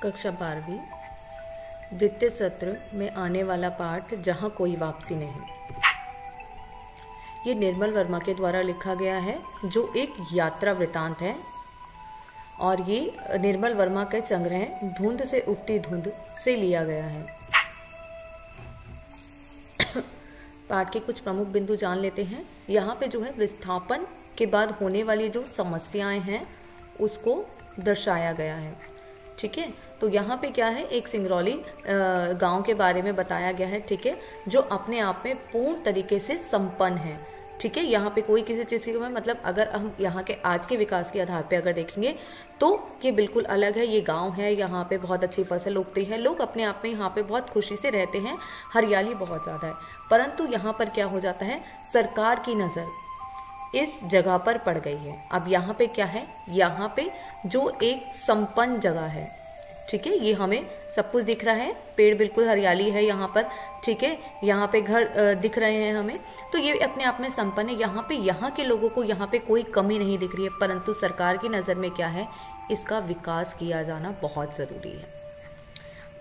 कक्षा 12वीं द्वितीय सत्र में आने वाला पाठ जहाँ कोई वापसी नहीं। ये निर्मल वर्मा के द्वारा लिखा गया है, जो एक यात्रा वृतांत है। और ये निर्मल वर्मा के संग्रह धुंध से उठती धुंध से लिया गया है। पाठ के कुछ प्रमुख बिंदु जान लेते हैं। यहाँ पे जो है विस्थापन के बाद होने वाली जो समस्याएं हैं उसको दर्शाया गया है। ठीक है, तो यहाँ पे क्या है, एक सिंगरौली गांव के बारे में बताया गया है। ठीक है, जो अपने आप में पूर्ण तरीके से संपन्न है। ठीक है, यहाँ पे कोई किसी चीज़ की मतलब अगर हम यहाँ के आज के विकास के आधार पे अगर देखेंगे तो ये बिल्कुल अलग है। ये गांव है, यहाँ पे बहुत अच्छी फसल उगती है, लोग अपने आप में यहाँ पे बहुत खुशी से रहते हैं, हरियाली बहुत ज़्यादा है। परंतु यहाँ पर क्या हो जाता है, सरकार की नज़र इस जगह पर पड़ गई है। अब यहाँ पे क्या है, यहाँ पे जो एक संपन्न जगह है, ठीक है, ये हमें सब कुछ दिख रहा है, पेड़ बिल्कुल हरियाली है यहाँ पर। ठीक है, यहाँ पे घर दिख रहे हैं हमें, तो ये अपने आप में संपन्न है। यहाँ पे यहाँ के लोगों को यहाँ पे कोई कमी नहीं दिख रही है। परंतु सरकार की नज़र में क्या है, इसका विकास किया जाना बहुत ज़रूरी है।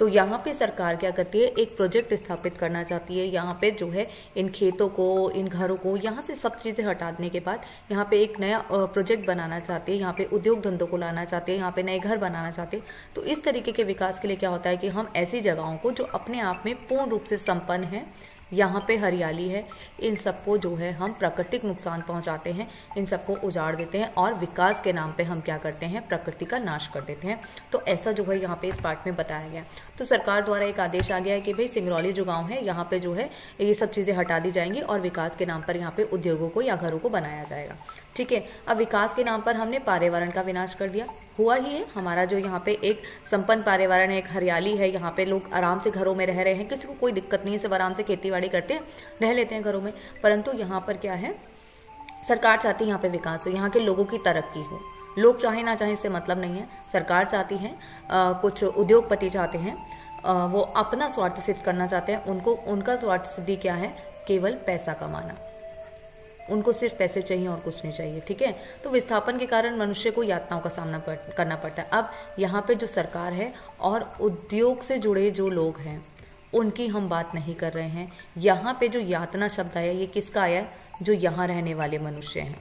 तो यहाँ पे सरकार क्या करती है, एक प्रोजेक्ट स्थापित करना चाहती है। यहाँ पे जो है इन खेतों को, इन घरों को, यहाँ से सब चीज़ें हटाने के बाद यहाँ पे एक नया प्रोजेक्ट बनाना चाहते हैं। यहाँ पे उद्योग धंधों को लाना चाहते हैं, यहाँ पे नए घर बनाना चाहते हैं। तो इस तरीके के विकास के लिए क्या होता है कि हम ऐसी जगहों को जो अपने आप में पूर्ण रूप से संपन्न है, यहाँ पे हरियाली है, इन सबको जो है हम प्राकृतिक नुकसान पहुँचाते हैं, इन सबको उजाड़ देते हैं और विकास के नाम पे हम क्या करते हैं, प्रकृति का नाश कर देते हैं। तो ऐसा जो है यहाँ पे इस पाठ में बताया गया। तो सरकार द्वारा एक आदेश आ गया है कि भाई सिंगरौली जो गांव है, यहाँ पे जो है ये सब चीज़ें हटा दी जाएंगी और विकास के नाम पर यहाँ पे उद्योगों को या घरों को बनाया जाएगा। ठीक है, अब विकास के नाम पर हमने पर्यावरण का विनाश कर दिया, हुआ ही है। हमारा जो यहाँ पे एक संपन्न पर्यावरण है, एक हरियाली है, यहाँ पे लोग आराम से घरों में रह रहे हैं, किसी को कोई दिक्कत नहीं है, सब आराम से खेती बाड़ी करते हैं, रह लेते हैं घरों में। परंतु यहाँ पर क्या है, सरकार चाहती है यहाँ पे विकास हो, यहाँ के लोगों की तरक्की हो। लोग चाहे ना चाहे इससे मतलब नहीं है, सरकार चाहती है, कुछ उद्योगपति चाहते हैं, वो अपना स्वार्थ सिद्ध करना चाहते हैं। उनको उनका स्वार्थ सिद्धि क्या है, केवल पैसा कमाना। उनको सिर्फ पैसे चाहिए और कुछ नहीं चाहिए। ठीक है, तो विस्थापन के कारण मनुष्य को यातनाओं का सामना करना पड़ता है। अब यहाँ पे जो सरकार है और उद्योग से जुड़े जो लोग हैं उनकी हम बात नहीं कर रहे हैं। यहाँ पे जो यातना शब्द आया, ये किसका आया, जो यहाँ रहने वाले मनुष्य हैं,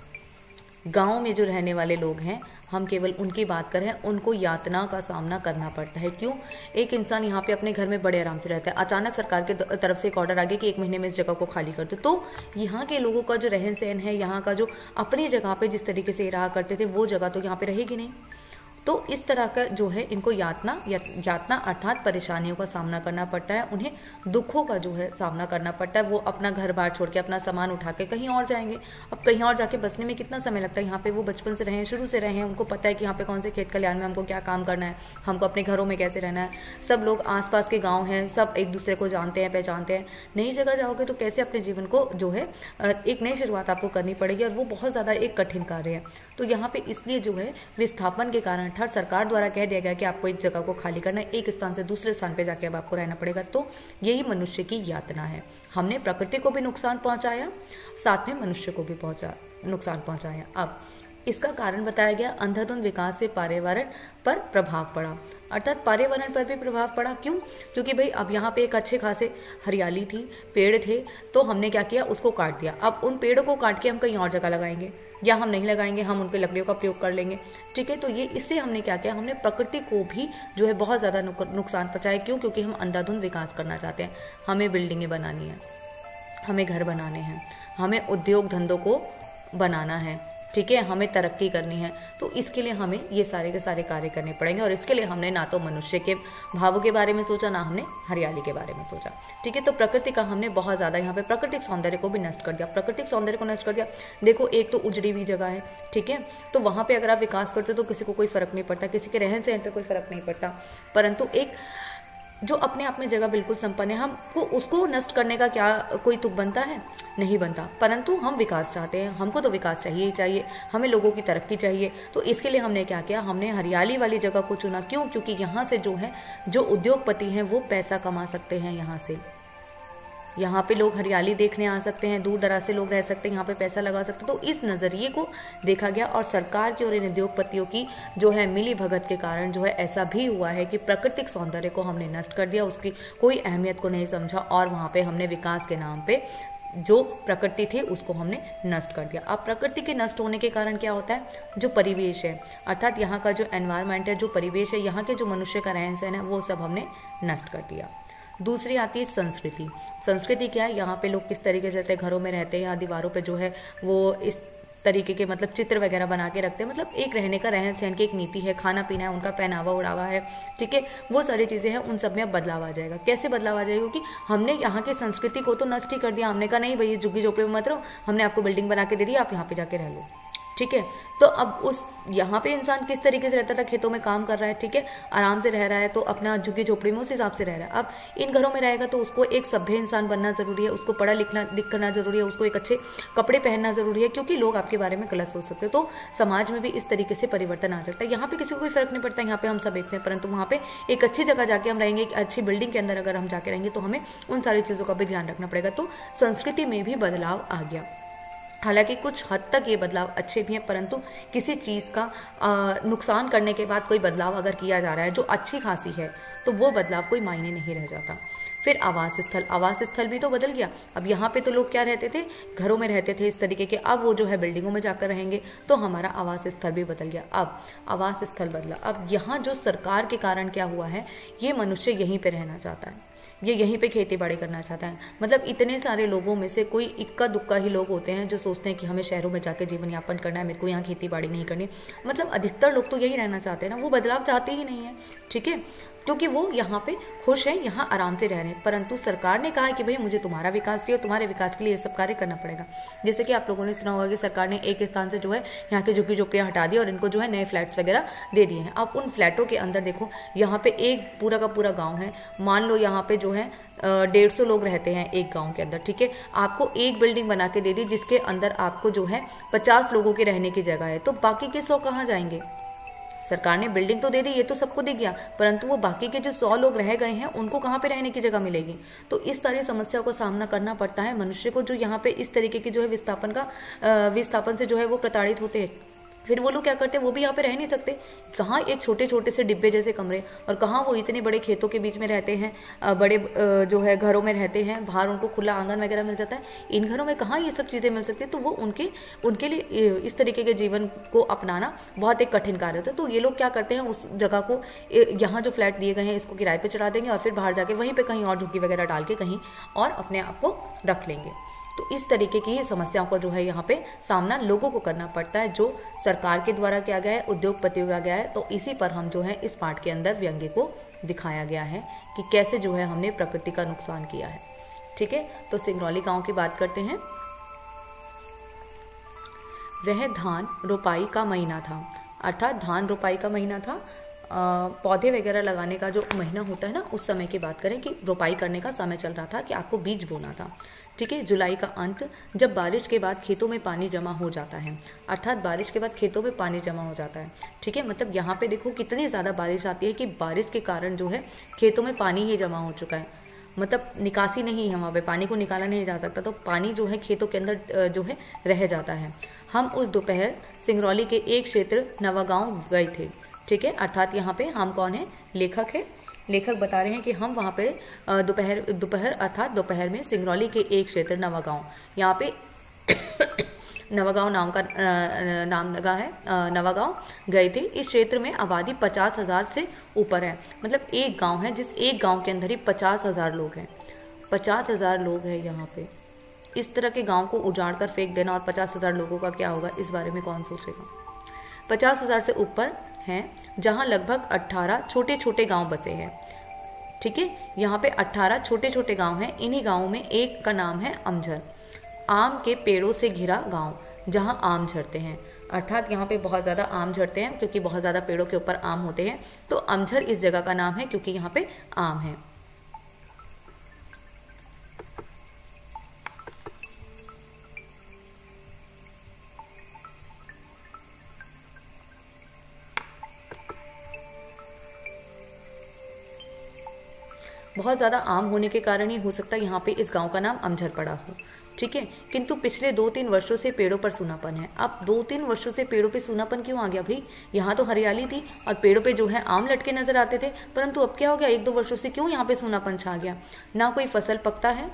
गाँव में जो रहने वाले लोग हैं, हम केवल उनकी बात कर रहे हैं। उनको यातना का सामना करना पड़ता है। क्यों, एक इंसान यहाँ पे अपने घर में बड़े आराम से रहता है, अचानक सरकार के तरफ से एक ऑर्डर आ गया कि 1 महीने में इस जगह को खाली कर दो। तो यहाँ के लोगों का जो रहन सहन है, यहाँ का जो अपनी जगह पे जिस तरीके से रहा करते थे, वो जगह तो यहाँ पे रहेगी नहीं। तो इस तरह का जो है इनको यातना अर्थात परेशानियों का सामना करना पड़ता है, उन्हें दुखों का जो है सामना करना पड़ता है। वो अपना घर बार छोड़ के, अपना सामान उठा के कहीं और जाएंगे। अब कहीं और जाके बसने में कितना समय लगता है, यहाँ पे वो बचपन से रहे हैं, शुरू से रहे हैं, उनको पता है कि यहाँ पे कौन से खेत खलिहान में हमको क्या काम करना है, हमको अपने घरों में कैसे रहना है। सब लोग आसपास के गाँव हैं, सब एक दूसरे को जानते हैं, पहचानते हैं। नई जगह जाओगे तो कैसे अपने जीवन को जो है एक नई शुरुआत आपको करनी पड़ेगी, और वो बहुत ज़्यादा एक कठिन कार्य है। तो यहाँ पे इसलिए जो है विस्थापन के कारण अर्थात सरकार द्वारा कह दिया गया कि आपको एक जगह को खाली करना है, एक स्थान से दूसरे स्थान पे जाके अब आपको रहना पड़ेगा। तो यही मनुष्य की यातना है। हमने प्रकृति को भी नुकसान पहुंचाया, साथ में मनुष्य को भी नुकसान पहुंचाया। अब इसका कारण बताया गया, अंधाधुंध विकास से पर्यावरण पर प्रभाव पड़ा, अर्थात पर्यावरण पर भी प्रभाव पड़ा। क्यों, क्योंकि भाई अब यहाँ पे एक अच्छे खासे हरियाली थी, पेड़ थे, तो हमने क्या किया, उसको काट दिया। अब उन पेड़ों को काट के हम कहीं और जगह लगाएंगे, या हम नहीं लगाएंगे, हम उन पे लकड़ियों का प्रयोग कर लेंगे। ठीक है, तो ये इससे हमने क्या किया, हमने प्रकृति को भी जो है बहुत ज़्यादा नुकसान पहुंचाया। क्यों, क्योंकि हम अंधाधुंध विकास करना चाहते हैं। हमें बिल्डिंगें बनानी है, हमें घर बनाने हैं, हमें उद्योग धंधों को बनाना है। ठीक है, हमें तरक्की करनी है। तो इसके लिए हमें ये सारे के सारे कार्य करने पड़ेंगे, और इसके लिए हमने ना तो मनुष्य के भावों के बारे में सोचा, ना हमने हरियाली के बारे में सोचा। ठीक है, तो प्रकृति का हमने बहुत ज़्यादा यहाँ पे प्राकृतिक सौंदर्य को भी नष्ट कर दिया। प्राकृतिक सौंदर्य को नष्ट कर दिया, देखो एक तो उजड़ी हुई जगह है। ठीक है, तो वहाँ पे अगर आप विकास करते हो तो किसी को कोई फर्क नहीं पड़ता, किसी के रहन सहन पे कोई फर्क नहीं पड़ता। परंतु एक जो अपने आप में जगह बिल्कुल संपन्न है, हमको उसको नष्ट करने का क्या कोई तुक बनता है, नहीं बनता। परंतु हम विकास चाहते हैं, हमको तो विकास चाहिए ही चाहिए, हमें लोगों की तरक्की चाहिए। तो इसके लिए हमने क्या किया, हमने हरियाली वाली जगह को चुना। क्यों, क्योंकि यहाँ से जो है जो उद्योगपति हैं वो पैसा कमा सकते हैं यहाँ से। यहाँ पे लोग हरियाली देखने आ सकते हैं, दूर दराज से लोग रह सकते हैं, यहाँ पे पैसा लगा सकते हैं। तो इस नज़रिए को देखा गया और सरकार की और इन उद्योगपतियों की जो है मिली भगत के कारण जो है ऐसा भी हुआ है कि प्राकृतिक सौंदर्य को हमने नष्ट कर दिया, उसकी कोई अहमियत को नहीं समझा और वहाँ पे हमने विकास के नाम पे जो प्रकृति थी उसको हमने नष्ट कर दिया। अब प्रकृति के नष्ट होने के कारण क्या होता है, जो परिवेश है अर्थात यहाँ का जो एनवायरनमेंट है, जो परिवेश है, यहाँ के जो मनुष्य का रहन सहन है, वो सब हमने नष्ट कर दिया। दूसरी आती है संस्कृति। संस्कृति क्या है, यहाँ पे लोग किस तरीके से रहते हैं, घरों में रहते हैं या दीवारों पे जो है वो इस तरीके के मतलब चित्र वगैरह बना के रखते हैं, मतलब एक रहने का रहन सहन की एक नीति है, खाना पीना है, उनका पहनावा उड़ावा है, ठीक है, वो सारी चीज़ें हैं, उन सब में अब बदलाव आ जाएगा। कैसे बदलाव आ जाएगा, क्योंकि हमने यहाँ की संस्कृति को तो नष्ट ही कर दिया। हमने कहा नहीं भाई झुग्गी झोपड़ी में मत रहो, हमने आपको बिल्डिंग बना के दे दी, आप यहाँ पे जाके रह लो, ठीक है। तो अब उस यहाँ पे इंसान किस तरीके से रहता था, खेतों में काम कर रहा है, ठीक है, आराम से रह रहा है, तो अपना झुग्गी झोपड़ी में उस हिसाब से रह रहा है। अब इन घरों में रहेगा तो उसको एक सभ्य इंसान बनना ज़रूरी है, उसको पढ़ा लिखना ज़रूरी है, उसको एक अच्छे कपड़े पहनना ज़रूरी है, क्योंकि लोग आपके बारे में गलत सोच सकते हैं। तो समाज में भी इस तरीके से परिवर्तन आ सकता है। यहाँ पे किसी को कोई फर्क नहीं पड़ता, यहाँ पे हम सब एक से, परंतु वहाँ पे एक अच्छी जगह जाके हम रहेंगे, एक अच्छी बिल्डिंग के अंदर अगर हम जाके रहेंगे तो हमें उन सारी चीज़ों का भी ध्यान रखना पड़ेगा। तो संस्कृति में भी बदलाव आ गया। हालांकि कुछ हद तक ये बदलाव अच्छे भी हैं, परंतु किसी चीज़ का नुकसान करने के बाद कोई बदलाव अगर किया जा रहा है जो अच्छी खासी है तो वो बदलाव कोई मायने नहीं रह जाता। फिर आवास स्थल, आवास स्थल भी तो बदल गया। अब यहाँ पे तो लोग क्या रहते थे, घरों में रहते थे इस तरीके के, अब वो जो है बिल्डिंगों में जाकर रहेंगे, तो हमारा आवास स्थल भी बदल गया। अब आवास स्थल बदला, अब यहाँ जो सरकार के कारण क्या हुआ है, ये मनुष्य यहीं पे रहना चाहता है, ये यहीं पे खेती बाड़ी करना चाहता है। मतलब इतने सारे लोगों में से कोई इक्का दुक्का ही लोग होते हैं जो सोचते हैं कि हमें शहरों में जाकर जीवन यापन करना है, मेरे को यहाँ खेती बाड़ी नहीं करनी। मतलब अधिकतर लोग तो यही रहना चाहते हैं ना, वो बदलाव चाहते ही नहीं है, ठीक है, क्योंकि वो यहाँ पे खुश है, यहाँ आराम से रह रहे हैं। परंतु सरकार ने कहा कि भाई मुझे तुम्हारा विकास चाहिए, तुम्हारे विकास के लिए ये सब कार्य करना पड़ेगा। जैसे कि आप लोगों ने सुना होगा कि सरकार ने एक स्थान से जो है यहाँ के झुग्गी झोपड़ियाँ हटा दी और इनको जो है नए फ्लैट्स वगैरह दे दिए हैं। अब उन फ्लैटों के अंदर देखो, यहाँ पे एक पूरा का पूरा गाँव है, मान लो यहाँ पे जो है 150 लोग रहते हैं एक गांव के अंदर, ठीक है, आपको एक बिल्डिंग बना के दे दी जिसके अंदर आपको जो है 50 लोगों के रहने की जगह है, तो बाकी के 100 कहाँ जाएंगे। सरकार ने बिल्डिंग तो दे दी, ये तो सबको दिख गया, परंतु वो बाकी के जो 100 लोग रह गए हैं उनको कहाँ पे रहने की जगह मिलेगी। तो इस सारी समस्याओं का सामना करना पड़ता है मनुष्य को, जो यहाँ पे इस तरीके की जो है विस्थापन से जो है वो प्रताड़ित होते हैं। फिर वो लोग क्या करते हैं, वो भी यहाँ पे रह नहीं सकते, कहाँ एक छोटे छोटे से डिब्बे जैसे कमरे, और कहाँ वो इतने बड़े खेतों के बीच में रहते हैं, बड़े जो है घरों में रहते हैं, बाहर उनको खुला आंगन वगैरह मिल जाता है। इन घरों में कहाँ ये सब चीज़ें मिल सकती है, तो वो उनके लिए इस तरीके के जीवन को अपनाना बहुत एक कठिन कार्य होता है। तो ये लोग क्या करते हैं, उस जगह को, यहाँ जो फ्लैट दिए गए हैं इसको किराए पर चढ़ा देंगे और फिर बाहर जाके वहीं पर कहीं और झुग्गी वगैरह डाल के कहीं और अपने आप को रख लेंगे। तो इस तरीके की समस्याओं का जो है यहाँ पे सामना लोगों को करना पड़ता है, जो सरकार के द्वारा किया गया है, उद्योगपतियों का गया है। तो इसी पर हम जो है इस पाठ के अंदर व्यंग्य को दिखाया गया है कि कैसे जो है हमने प्रकृति का नुकसान किया है, ठीक है। तो सिंगरौली गांव की बात करते हैं। वह धान रोपाई का महीना था, अर्थात धान रोपाई का महीना था। पौधे वगैरह लगाने का जो महीना होता है ना, उस समय की बात करें कि रोपाई करने का समय चल रहा था कि आपको बीज बोना था, ठीक है। जुलाई का अंत, जब बारिश के बाद खेतों में पानी जमा हो जाता है, अर्थात बारिश के बाद खेतों में पानी जमा हो जाता है, ठीक है। मतलब यहाँ पे देखो कितनी ज़्यादा बारिश आती है कि बारिश के कारण जो है खेतों में पानी ही जमा हो चुका है, मतलब निकासी नहीं है, वहाँ पे पानी को निकाला नहीं जा सकता, तो पानी जो है खेतों के अंदर जो है रह जाता है। हम उस दोपहर सिंगरौली के एक क्षेत्र नवागांव गए थे, ठीक है। अर्थात यहाँ पे हम कौन है, लेखक है, लेखक बता रहे हैं कि हम वहाँ पे दोपहर अर्थात दोपहर में सिंगरौली के एक क्षेत्र नवागांव, यहाँ पे नवागांव नाम का नाम लगा है, नवागांव गए थे। इस क्षेत्र में आबादी 50,000 से ऊपर है, मतलब एक गांव है जिस एक गांव के अंदर ही 50,000 लोग हैं, 50,000 लोग हैं यहाँ पे। इस तरह के गांव को उजाड़ कर फेंक देना और 50,000 लोगों का क्या होगा, इस बारे में कौन सोचेगा। 50,000 से ऊपर हैं, जहाँ लगभग 18 छोटे छोटे गांव बसे हैं, ठीक है। यहाँ पे 18 छोटे छोटे गांव हैं। इन्हीं गांवों में एक का नाम है अमझर, आम के पेड़ों से घिरा गांव जहाँ आम झरते हैं, अर्थात यहाँ पे बहुत ज़्यादा आम झरते हैं क्योंकि बहुत ज़्यादा पेड़ों के ऊपर आम होते हैं, तो अमझर इस जगह का नाम है क्योंकि यहाँ पे आम है। बहुत ज़्यादा आम होने के कारण ही हो सकता है यहाँ पे इस गांव का नाम अमझर पड़ा हो, ठीक है। किंतु पिछले 2-3 वर्षों से पेड़ों पर सूनापन है। अब 2-3 वर्षों से पेड़ों पे सूनापन क्यों आ गया भाई? यहाँ तो हरियाली थी और पेड़ों पे जो है आम लटके नजर आते थे, परंतु अब क्या हो गया, 1-2 वर्षों से क्यों यहाँ पे सूनापन छा गया? ना कोई फसल पकता है,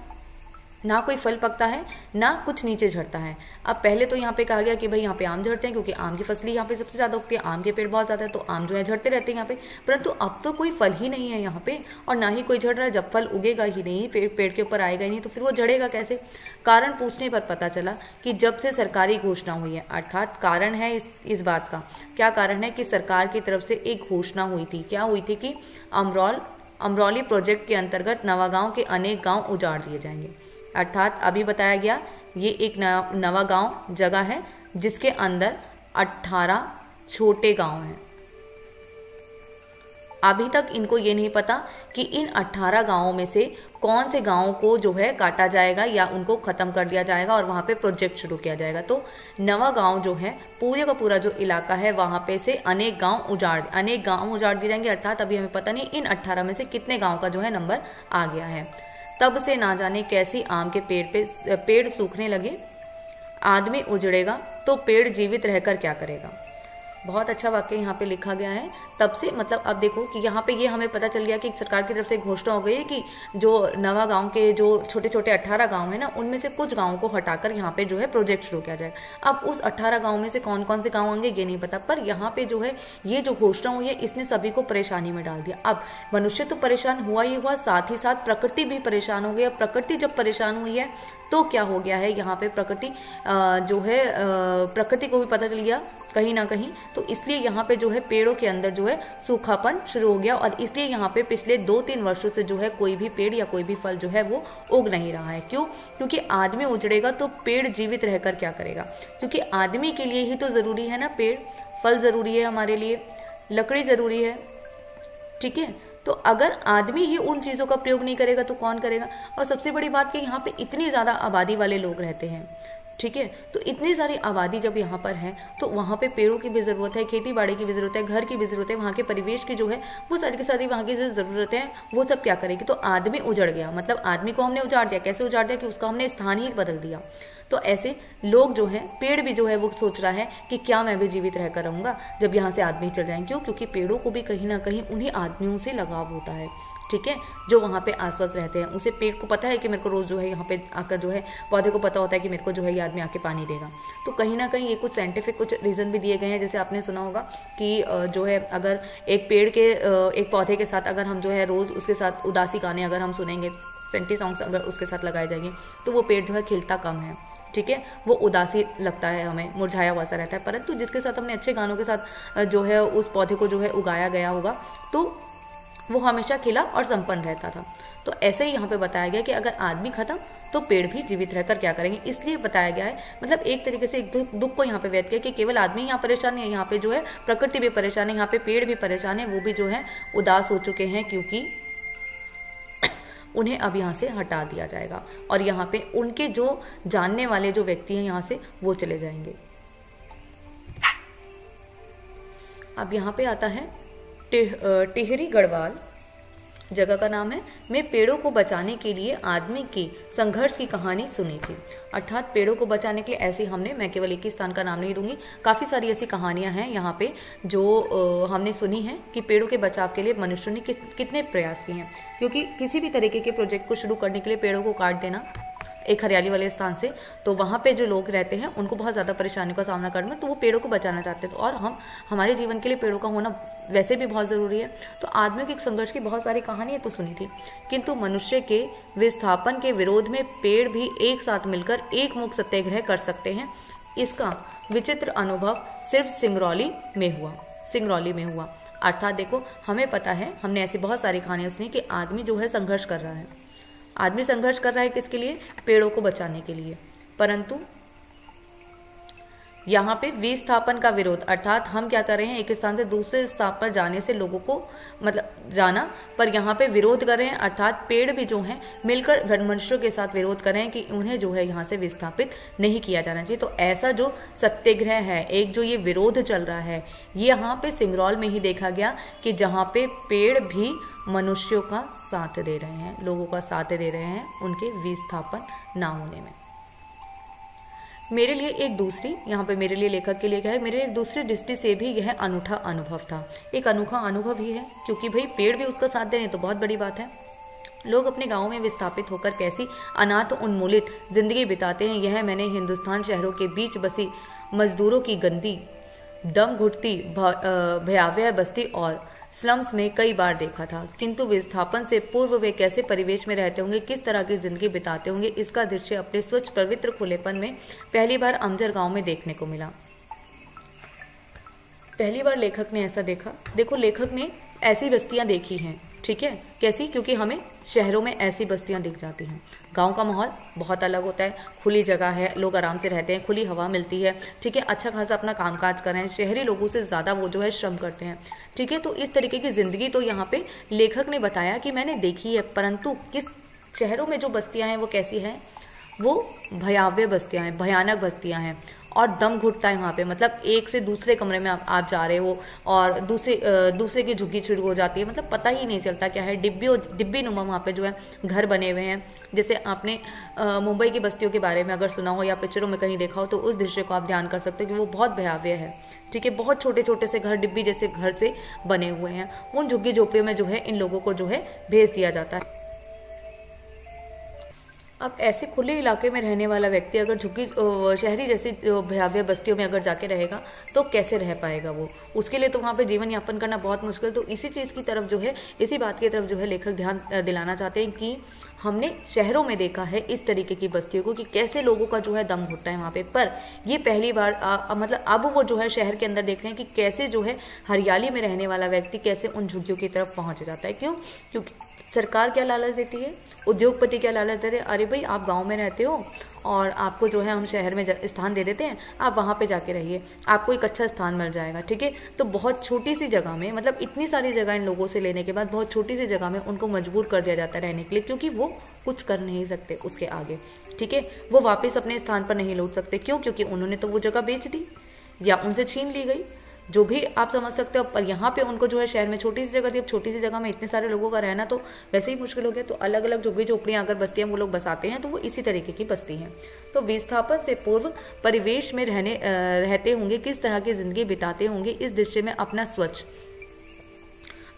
ना कोई फल पकता है, ना कुछ नीचे झड़ता है। अब पहले तो यहाँ पे कहा गया कि भाई यहाँ पे आम झड़ते हैं क्योंकि आम की फसली यहाँ पे सबसे ज़्यादा उगती है, आम के पेड़ बहुत ज़्यादा है, तो आम जो है झड़ते रहते हैं यहाँ पे। परंतु अब तो कोई फल ही नहीं है यहाँ पे और ना ही कोई झड़ रहा है। जब फल उगेगा ही नहीं, पेड़ के ऊपर आएगा ही नहीं, तो फिर वो झड़ेगा कैसे? कारण पूछने पर पता चला कि जब से सरकारी घोषणा हुई है, अर्थात कारण है इस बात का, क्या कारण है कि सरकार की तरफ से एक घोषणा हुई थी। क्या हुई थी कि अमरौली प्रोजेक्ट के अंतर्गत नवागांव के अनेक गांव उजाड़ दिए जाएंगे। अर्थात अभी बताया गया ये एक नवागांव जगह है जिसके अंदर 18 छोटे गांव हैं। अभी तक इनको ये नहीं पता कि इन 18 गांवों में से कौन से गांवों को जो है काटा जाएगा या उनको खत्म कर दिया जाएगा और वहां पे प्रोजेक्ट शुरू किया जाएगा। तो नवागांव जो है, पूरे का पूरा जो इलाका है, वहां पे से अनेक गांव उजाड़ दिए जाएंगे। अर्थात अभी हमें पता नहीं इन 18 में से कितने गाँव का जो है नंबर आ गया है। तब से ना जाने कैसी आम के पेड़ सूखने लगे। आदमी उजड़ेगा तो पेड़ जीवित रहकर क्या करेगा? बहुत अच्छा वाक्य यहाँ पे लिखा गया है। तब से मतलब अब देखो कि यहाँ पे ये हमें पता चल गया कि सरकार की तरफ से घोषणा हो गई है कि जो नवा गांव के जो छोटे छोटे 18 गांव है ना, उनमें से कुछ गांवों को हटाकर यहाँ पे जो है प्रोजेक्ट शुरू किया जाएगा। अब उस 18 गांव में से कौन कौन से गांव आएंगे ये नहीं पता, पर यहाँ पे जो है ये जो घोषणा हुई है इसने सभी को परेशानी में डाल दिया। अब मनुष्य तो परेशान हुआ ही हुआ, साथ ही साथ प्रकृति भी परेशान हो गई। अब प्रकृति जब परेशान हुई है तो क्या हो गया है, यहाँ पे प्रकृति जो है प्रकृति को भी पता चल गया कहीं ना कहीं, तो इसलिए यहाँ पे जो है पेड़ों के अंदर जो है सूखापन शुरू हो गया और इसलिए यहाँ पे पिछले 2-3 वर्षों से जो है कोई भी पेड़ या कोई भी फल जो है वो उग नहीं रहा है। क्यों? क्योंकि आदमी उजड़ेगा तो पेड़ जीवित रहकर क्या करेगा? क्योंकि आदमी के लिए ही तो जरूरी है ना पेड़, फल जरूरी है हमारे लिए, लकड़ी जरूरी है, ठीक है। तो अगर आदमी ही उन चीजों का प्रयोग नहीं करेगा तो कौन करेगा? और सबसे बड़ी बात कि यहाँ पे इतनी ज्यादा आबादी वाले लोग रहते हैं, ठीक है। तो इतनी सारी आबादी जब यहाँ पर है तो वहाँ पे पेड़ों की भी ज़रूरत है, खेती बाड़ी की भी ज़रूरत है, घर की भी ज़रूरत है, वहाँ के परिवेश की जो है वो सारी की सारी वहाँ की जो ज़रूरतें हैं वो सब क्या करेगी? तो आदमी उजड़ गया, मतलब आदमी को हमने उजाड़ दिया। कैसे उजाड़ दिया? कि उसका हमने स्थान ही बदल दिया। तो ऐसे लोग जो है, पेड़ भी जो है वो सोच रहा है कि क्या मैं भी जीवित रहकर रहूँगा जब यहाँ से आदमी चल जाएंगे। क्यों? क्योंकि पेड़ों को भी कहीं ना कहीं उन्हीं आदमियों से लगाव होता है, ठीक है, जो वहाँ पे आसपास रहते हैं। उसे पेड़ को पता है कि मेरे को रोज़ जो है यहाँ पे आकर जो है, पौधे को पता होता है कि मेरे को जो है ये आदमी आके पानी देगा। तो कहीं ना कहीं ये कुछ साइंटिफिक कुछ रीज़न भी दिए गए हैं। जैसे आपने सुना होगा कि जो है अगर एक पेड़ के एक पौधे के साथ अगर हम जो है रोज़ उसके साथ उदासी गाने अगर हम सुनेंगे, सेंटी सॉन्ग्स अगर उसके साथ लगाए जाएंगे तो वो पेड़ जो है खिलता कम है, ठीक है, वो उदासी लगता है, हमें मुरझाया हुआ सा रहता है। परंतु जिसके साथ हमने अच्छे गानों के साथ जो है उस पौधे को जो है उगाया गया होगा तो वो हमेशा खिला और संपन्न रहता था। तो ऐसे ही यहाँ पे बताया गया कि अगर आदमी खत्म तो पेड़ भी जीवित रहकर क्या करेंगे, इसलिए बताया गया है। मतलब एक तरीके से एक दुख को यहाँ पे व्यक्त किया कि केवल आदमी यहाँ परेशान है, यहाँ पे जो है प्रकृति भी परेशान है, यहाँ पे पेड़ भी परेशान है, वो भी जो है उदास हो चुके हैं क्योंकि उन्हें अब यहाँ से हटा दिया जाएगा और यहाँ पे उनके जो जानने वाले जो व्यक्ति हैं यहाँ से वो चले जाएंगे। अब यहाँ पे आता है टिहरी गढ़वाल जगह का नाम है। मैं पेड़ों को बचाने के लिए आदमी के संघर्ष की कहानी सुनी थी। अर्थात पेड़ों को बचाने के लिए ऐसे हमने, मैं केवल एक ही स्थान का नाम नहीं दूंगी, काफ़ी सारी ऐसी कहानियां हैं यहाँ पे जो हमने सुनी है कि पेड़ों के बचाव के लिए मनुष्यों ने कितने प्रयास किए हैं। क्योंकि किसी भी तरीके के प्रोजेक्ट को शुरू करने के लिए पेड़ों को काट देना एक हरियाली वाले स्थान से, तो वहाँ पे जो लोग रहते हैं उनको बहुत ज़्यादा परेशानियों का सामना करना, तो वो पेड़ों को बचाना चाहते हैं। तो और हमारे जीवन के लिए पेड़ों का होना वैसे भी बहुत ज़रूरी है। तो आदमियों के संघर्ष की बहुत सारी कहानियाँ तो सुनी थी, किंतु मनुष्य के विस्थापन के विरोध में पेड़ भी एक साथ मिलकर एक मुख सत्याग्रह कर सकते हैं। इसका विचित्र अनुभव सिर्फ सिंगरौली में हुआ। अर्थात देखो, हमें पता है, हमने ऐसी बहुत सारी कहानियाँ सुनी कि आदमी जो है संघर्ष कर रहा है। आदमी संघर्ष कर रहा है किसके लिए? पेड़ों को बचाने के लिए। परंतु यहाँ पे विस्थापन का विरोध, अर्थात हम क्या कर रहे हैं, एक स्थान से दूसरे स्थान पर जाने से लोगों को मतलब जाना, पर यहाँ पे विरोध कर रहे हैं। अर्थात पेड़ भी जो हैं मिलकर मनुष्यों के साथ विरोध कर रहे हैं कि उन्हें जो है यहाँ से विस्थापित नहीं किया जाना चाहिए। तो ऐसा जो सत्याग्रह है, एक जो ये विरोध चल रहा है, ये यहाँ पे सिंगरौल में ही देखा गया कि जहाँ पे पेड़ भी मनुष्यों का साथ दे रहे हैं, लोगों का साथ दे रहे हैं उनके विस्थापन ना होने में। मेरे लिए एक दूसरी, यहाँ पे मेरे लिए लेखक के लिए क्या है, मेरे एक दूसरी दृष्टि से भी यह अनूठा अनुभव था। एक अनोखा अनुभव ही है, क्योंकि भाई पेड़ भी उसका साथ दे रहे तो बहुत बड़ी बात है। लोग अपने गाँव में विस्थापित होकर कैसी अनाथ उन्मूलित जिंदगी बिताते हैं, यह मैंने हिंदुस्तान शहरों के बीच बसी मजदूरों की गंदी दम घुटती भयावह बस्ती और स्लम्स में कई बार देखा था। किंतु विस्थापन से पूर्व वे कैसे परिवेश में रहते होंगे, किस तरह की जिंदगी बिताते होंगे, इसका दृश्य अपने स्वच्छ पवित्र खुलेपन में पहली बार अमजर गांव में देखने को मिला। पहली बार लेखक ने ऐसा देखा। देखो, लेखक ने ऐसी बस्तियां देखी हैं, ठीक है, कैसी, क्योंकि हमें शहरों में ऐसी बस्तियां दिख जाती हैं। गांव का माहौल बहुत अलग होता है, खुली जगह है, लोग आराम से रहते हैं, खुली हवा मिलती है, ठीक है, अच्छा खासा अपना कामकाज कर रहे हैं। शहरी लोगों से ज़्यादा वो जो है श्रम करते हैं, ठीक है। तो इस तरीके की ज़िंदगी तो यहाँ पे लेखक ने बताया कि मैंने देखी है, परंतु किस शहरों में जो बस्तियाँ हैं वो कैसी हैं, वो भयावह बस्तियाँ हैं, भयानक बस्तियाँ हैं, और दम घुटता है वहाँ पे। मतलब एक से दूसरे कमरे में आप जा रहे हो और दूसरे की झुग्गी शुरू हो जाती है, मतलब पता ही नहीं चलता क्या है। डिब्बी नुमा वहाँ पे जो है घर बने हुए हैं। जैसे आपने मुंबई की बस्तियों के बारे में अगर सुना हो या पिक्चरों में कहीं देखा हो, तो उस दृश्य को आप ध्यान कर सकते हो कि वो बहुत भयावह है, ठीक है। बहुत छोटे छोटे से घर, डिब्बी जैसे घर से बने हुए हैं। उन झुग्गी झोपड़ियों में जो है इन लोगों को जो है भेज दिया जाता है। अब ऐसे खुले इलाके में रहने वाला व्यक्ति अगर झुग्गी शहरी जैसी भयावह बस्तियों में अगर जाके रहेगा तो कैसे रह पाएगा वो, उसके लिए तो वहाँ पे जीवन यापन करना बहुत मुश्किल। तो इसी चीज़ की तरफ जो है, इसी बात की तरफ जो है लेखक ध्यान दिलाना चाहते हैं कि हमने शहरों में देखा है इस तरीके की बस्तियों को कि कैसे लोगों का जो है दम घुटता है वहाँ पे, पर ये पहली बार मतलब अब वो जो है शहर के अंदर देख रहे हैं कि कैसे जो है हरियाली में रहने वाला व्यक्ति कैसे उन झुग्गियों की तरफ पहुँच जाता है। क्यों? क्योंकि सरकार क्या लालच देती है, उद्योगपति क्या लालच देते हैं, अरे भाई आप गांव में रहते हो और आपको जो है हम शहर में स्थान दे देते हैं, आप वहाँ पे जाके रहिए, आपको एक अच्छा स्थान मिल जाएगा, ठीक है। तो बहुत छोटी सी जगह में, मतलब इतनी सारी जगह इन लोगों से लेने के बाद बहुत छोटी सी जगह में उनको मजबूर कर दिया जाता है रहने के लिए, क्योंकि वो कुछ कर नहीं सकते उसके आगे, ठीक है। वो वापस अपने स्थान पर नहीं लौट सकते। क्यों? क्योंकि उन्होंने तो वो जगह बेच दी या उनसे छीन ली गई, जो भी आप समझ सकते हो। पर यहाँ पे उनको जो है शहर में छोटी सी जगह थी, अब छोटी सी जगह में इतने सारे लोगों का रहना तो वैसे ही मुश्किल हो गया। तो अलग अलग झुग्गी झोपड़ियाँ अगर बस्तियाँ वो लोग बसाते हैं तो वो इसी तरीके की बस्ती हैं। तो विस्थापन से पूर्व परिवेश में रहते होंगे, किस तरह की जिंदगी बिताते होंगे, इस दृश्य में अपना स्वच्छ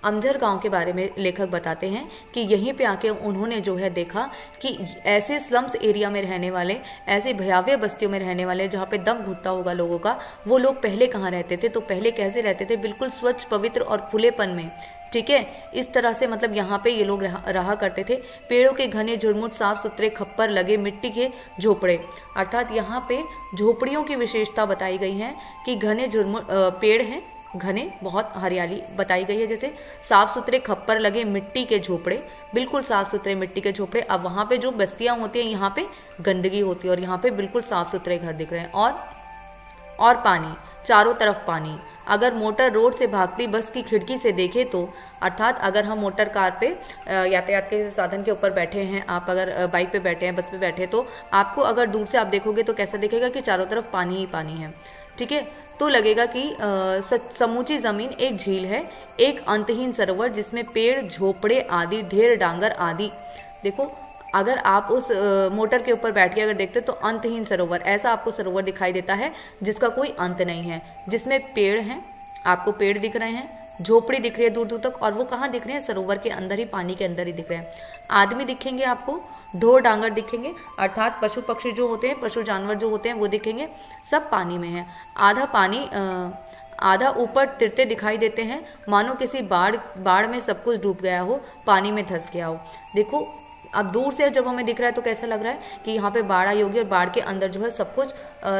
अमजर गांव के बारे में लेखक बताते हैं कि यहीं पे आके उन्होंने जो है देखा कि ऐसे स्लम्स एरिया में रहने वाले, ऐसे भयावह बस्तियों में रहने वाले जहाँ पे दम घुटता होगा लोगों का, वो लोग पहले कहाँ रहते थे। तो पहले कैसे रहते थे? बिल्कुल स्वच्छ पवित्र और खुलेपन में, ठीक है। इस तरह से मतलब यहाँ पे ये लोग रहा करते थे। पेड़ों के घने झुरमुट, साफ सुथरे खप्पर लगे मिट्टी के झोपड़े, अर्थात यहाँ पे झोपड़ियों की विशेषता बताई गई है कि घने झुरमुट पेड़ हैं, घने, बहुत हरियाली बताई गई है। जैसे साफ सुथरे खप्पर लगे मिट्टी के झोपड़े, बिल्कुल साफ सुथरे मिट्टी के झोपड़े। अब वहाँ पे जो बस्तियाँ होती हैं यहाँ पे गंदगी होती है और यहाँ पे बिल्कुल साफ सुथरे घर दिख रहे हैं। और पानी, चारों तरफ पानी। अगर मोटर रोड से भागती बस की खिड़की से देखे तो, अर्थात अगर हम मोटर कार पे यातायात के साधन के ऊपर बैठे हैं, आप अगर बाइक पे बैठे हैं, बस पे बैठे, तो आपको अगर दूर से आप देखोगे तो कैसा दिखेगा कि चारों तरफ पानी ही पानी है, ठीक है। तो लगेगा कि समूची जमीन एक झील है, एक अंतहीन सरोवर जिसमें पेड़, झोपड़े आदि, ढेर डांगर आदि। देखो, अगर आप उस मोटर के ऊपर बैठ के अगर देखते तो अंतहीन सरोवर, ऐसा आपको सरोवर दिखाई देता है जिसका कोई अंत नहीं है, जिसमें पेड़ हैं, आपको पेड़ दिख रहे हैं, झोपड़ी दिख रही है दूर दूर तक, और वो कहाँ दिख रहे हैं? सरोवर के अंदर ही, पानी के अंदर ही दिख रहे हैं। आदमी दिखेंगे आपको, ढोर डांगर दिखेंगे, अर्थात पशु पक्षी जो होते हैं, पशु जानवर जो होते हैं वो दिखेंगे, सब पानी में है। आधा पानी आधा ऊपर तिरते दिखाई देते हैं, मानो किसी बाढ़ में सब कुछ डूब गया हो, पानी में धंस गया हो। देखो, अब दूर से जब हमें दिख रहा है तो कैसा लग रहा है कि यहाँ पे बाढ़ आई होगी और बाढ़ के अंदर जो है सब कुछ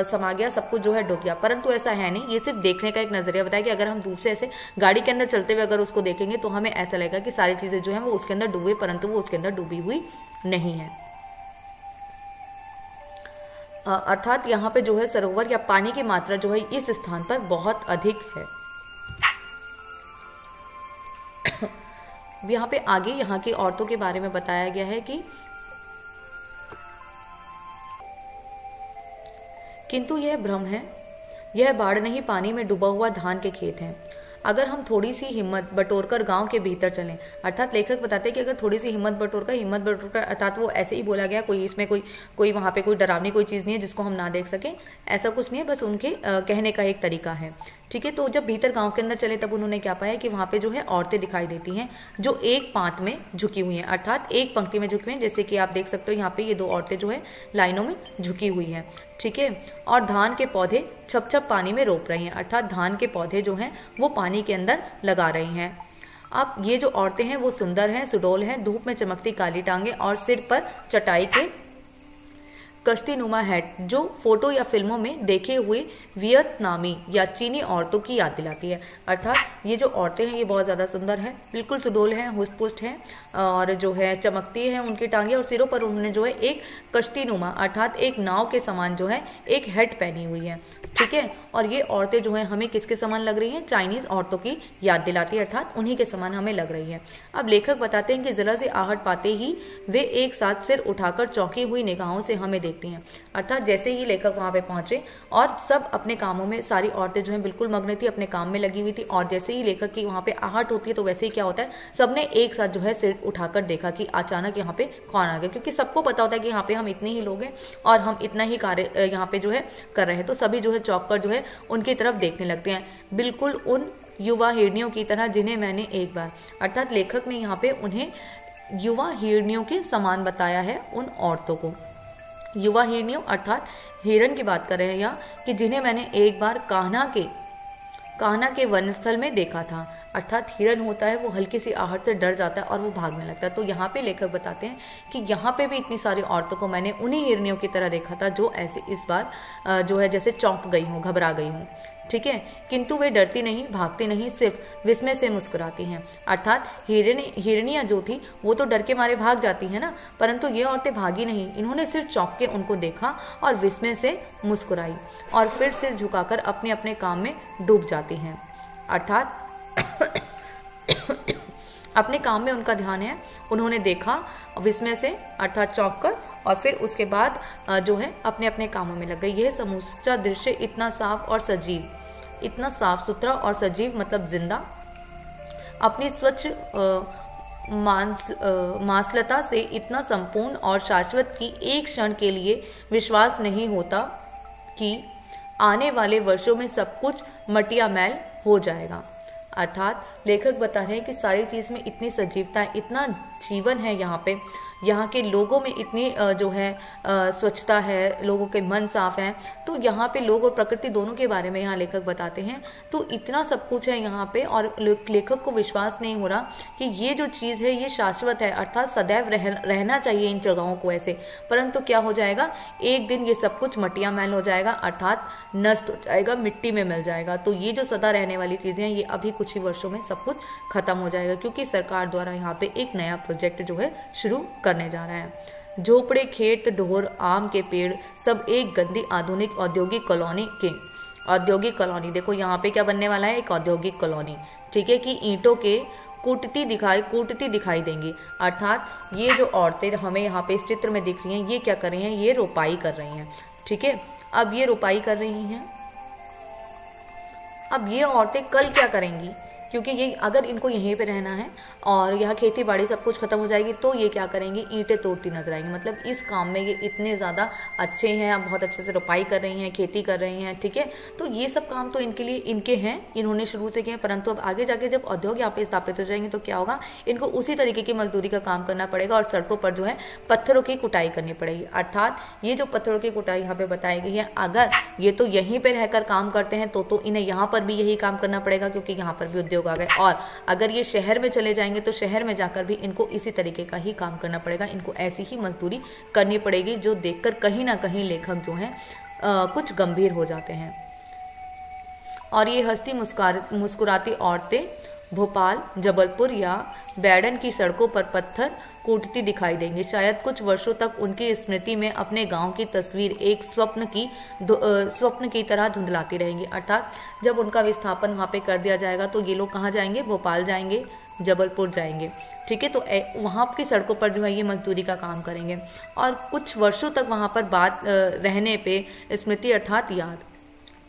समा गया, सब कुछ जो है डूब गया, परंतु ऐसा है नहीं। ये सिर्फ देखने का एक नजरिया बताया कि अगर हम दूर से ऐसे गाड़ी के अंदर चलते हुए अगर उसको देखेंगे तो हमें ऐसा लगेगा कि सारी चीजें जो है वो उसके अंदर डूबी, परंतु वो उसके अंदर डूबी हुई नहीं है। अर्थात यहाँ पे जो है सरोवर या पानी की मात्रा जो है इस स्थान पर बहुत अधिक है। यहाँ पे आगे यहाँ की औरतों के बारे में बताया गया है कि किंतु यह भ्रम है, यह बाढ़ नहीं, पानी में डूबा हुआ धान के खेत हैं। अगर हम थोड़ी सी हिम्मत बटोरकर गांव के भीतर चलें, अर्थात लेखक बताते हैं कि अगर थोड़ी सी हिम्मत बटोरकर अर्थात वो ऐसे ही बोला गया, कोई इसमें कोई वहाँ पे कोई डरावनी कोई चीज़ नहीं है जिसको हम ना देख सकें, ऐसा कुछ नहीं है, बस उनके कहने का एक तरीका है। ठीक है, तो जब भीतर गांव के अंदर चले तब उन्होंने क्या पाया कि वहाँ पे जो है औरतें दिखाई देती हैं जो एक पांत में झुकी हुई हैं, अर्थात एक पंक्ति में झुकी हुई हैं, जैसे कि आप देख सकते हो यहाँ पे ये 2 औरतें जो है लाइनों में झुकी हुई हैं। ठीक है, और धान के पौधे छप छप पानी में रोप रही हैं, अर्थात धान के पौधे जो हैं वो पानी के अंदर लगा रही हैं। अब ये जो औरतें हैं वो सुंदर हैं, सुडौल हैं, धूप में चमकती काली टांगे और सिर पर चटाई के कश्तीनुमा हैट, जो फोटो या फिल्मों में देखे हुए वियतनामी या चीनी औरतों की याद दिलाती है। अर्थात ये जो औरतें हैं ये बहुत ज़्यादा सुंदर हैं, बिल्कुल सुडौल हैं, हुष्ट पुष्ट हैं और जो है चमकती हैं उनकी टांगे, और सिरों पर उन्होंने जो है एक कश्तीनुमा अर्थात एक नाव के समान जो है एक हैट पहनी हुई है। ठीक है, और ये औरतें जो हैं हमें किसके समान लग रही हैं? चाइनीज़ औरतों की याद दिलाती है, अर्थात उन्हीं के समान हमें लग रही है। अब लेखक बताते हैं कि ज़रा सी आहट पाते ही वे एक साथ सिर उठाकर चौंकी हुई निगाहों से हमें देखती हैं। अर्थात जैसे ही लेखक वहाँ पे पहुंचे और सब अपने कामों में, सारी औरतें जो हैं बिल्कुल मग्न थी, अपने काम में लगी हुई थी, और जैसे ही लेखक की वहाँ पे आहट होती है तो वैसे ही क्या होता है, सबने एक साथ जो है सिर उठाकर देखा कि अचानक यहाँ पे कौन आ गया, क्योंकि सबको पता होता है कि यहाँ पे हम इतने ही लोग हैं और हम इतना ही कार्य यहाँ पे जो है कर रहे हैं, तो सभी जो है चौंक कर जो है उनकी तरफ देखने लगते हैं, बिल्कुल उन युवा हिरनियों की तरह जिन्हें मैंने एक बार, अर्थात लेखक ने यहाँ पे उन्हें युवा हिरनियों के समान बताया है, उन औरतों को युवा हिरनियों अर्थात हिरन की बात कर रहे हैं यहाँ, कि जिन्हें मैंने एक बार कान्हा के वनस्थल में देखा था। अर्थात हिरन होता है वो हल्की सी आहट से डर जाता है और वो भागने लगता है। तो यहाँ पे लेखक बताते हैं कि यहाँ पे भी इतनी सारी औरतों को मैंने उन्हीं हिरनियों की तरह देखा था जो ऐसे इस बार जो है जैसे चौंक गई हूँ, घबरा गई हूँ। ठीक है, किंतु वे डरती नहीं, भागती नहीं, सिर्फ विस्मय से मुस्कुराती हैं। अर्थात हिरनियाँ जो थी वो तो डर के मारे भाग जाती हैं ना, परंतु ये औरतें भागी नहीं, इन्होंने सिर्फ चौंक के उनको देखा और विस्मय से मुस्कुराई और फिर सिर झुकाकर अपने अपने काम में डूब जाती हैं। अर्थात अपने काम में उनका ध्यान है, उन्होंने देखा विस्मय से अर्थात चौंक कर, और फिर उसके बाद जो है अपने अपने कामों में लग गई। यह समूचा दृश्य इतना साफ और सजीव, इतना साफ सुथरा और सजीव मतलब जिंदा, अपनी स्वच्छ मांसलता से इतना संपूर्ण और शाश्वत की एक क्षण के लिए विश्वास नहीं होता कि आने वाले वर्षों में सब कुछ मटिया मैल हो जाएगा। अर्थात लेखक बता रहे हैं कि सारी चीज़ में इतनी सजीवता है, इतना जीवन है यहाँ पे, यहाँ के लोगों में इतनी जो है स्वच्छता है, लोगों के मन साफ हैं, तो यहाँ पे लोग और प्रकृति दोनों के बारे में यहाँ लेखक बताते हैं। तो इतना सब कुछ है यहाँ पे और लेखक को विश्वास नहीं हो रहा कि ये जो चीज़ है ये शाश्वत है, अर्थात सदैव रहना चाहिए इन जगहों को ऐसे, परंतु क्या हो जाएगा, एक दिन ये सब कुछ मटिया मैल हो जाएगा, अर्थात नष्ट हो जाएगा, मिट्टी में मिल जाएगा। तो ये जो सदा रहने वाली चीज़ें हैं ये अभी कुछ ही वर्षों में सब कुछ खत्म हो जाएगा, क्योंकि सरकार द्वारा यहाँ पे एक नया प्रोजेक्ट जो है शुरू करने जा रहा है। झोपड़े, खेत, ढोर, आम के पेड़ सब एक गंदी आधुनिक औद्योगिक कॉलोनी देखो यहाँ पे क्या बनने वाला है, एक औद्योगिक कॉलोनी। ठीक है, कि ईंटों के कूटती दिखाई देंगी। अर्थात ये जो औरतें हमें यहाँ पे इस चित्र में दिख रही हैं ये क्या कर रही हैं, ये रोपाई कर रही हैं। ठीक है, अब ये रोपाई कर रही हैं, अब ये औरतें कल क्या करेंगी, क्योंकि ये अगर इनको यहीं पे रहना है और यहाँ खेती बाड़ी सब कुछ खत्म हो जाएगी तो ये क्या करेंगी, ईंटें तोड़ती नजर आएंगी। मतलब इस काम में ये इतने ज़्यादा अच्छे हैं, बहुत अच्छे से रोपाई कर रही हैं, खेती कर रही हैं। ठीक है, तो ये सब काम तो इनके लिए इनके हैं, इन्होंने शुरू से किए, परंतु अब आगे जाके जब उद्योग यहाँ पे स्थापित हो जाएंगे तो क्या होगा, इनको उसी तरीके की मजदूरी का काम करना पड़ेगा और सड़कों पर जो है पत्थरों की कुटाई करनी पड़ेगी। अर्थात ये जो पत्थरों की कुटाई यहाँ पे बताई गई है, अगर ये तो यहीं पर रहकर काम करते हैं तो इन्हें यहाँ पर भी यही काम करना पड़ेगा, क्योंकि यहाँ पर भी उद्योग आ गए। और अगर ये शहर में चले जाएंगे तो शहर में जाकर भी इनको इसी तरीके का ही काम करना पड़ेगा, इनको ऐसी ही मजदूरी करनी पड़ेगी, जो देखकर कहीं ना कहीं लेखक जो हैं कुछ गंभीर हो जाते हैं। और ये हंसती मुस्कुराती औरतें भोपाल, जबलपुर या बैडन की सड़कों पर पत्थर कूटती दिखाई देंगी। शायद कुछ वर्षों तक उनकी स्मृति में अपने गांव की तस्वीर एक स्वप्न की तरह धुंधलाती रहेंगी। अर्थात जब उनका विस्थापन वहाँ पे कर दिया जाएगा तो ये लोग कहाँ जाएंगे, भोपाल जाएंगे, जबलपुर जाएंगे। ठीक है, तो वहाँ की सड़कों पर जो है ये मजदूरी का काम करेंगे और कुछ वर्षों तक वहाँ पर रहने पे स्मृति अर्थात याद।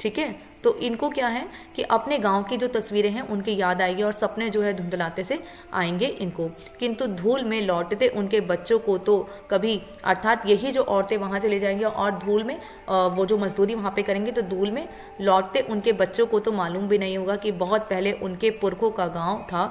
ठीक है, तो इनको क्या है कि अपने गांव की जो तस्वीरें हैं उनकी याद आएगी और सपने जो है धुंधलाते से आएंगे इनको। किंतु धूल में लौटते उनके बच्चों को तो कभी, अर्थात यही जो औरतें वहां चले जाएंगी और धूल में वो जो मजदूरी वहां पे करेंगे, तो धूल में लौटते उनके बच्चों को तो मालूम भी नहीं होगा कि बहुत पहले उनके पुरखों का गांव था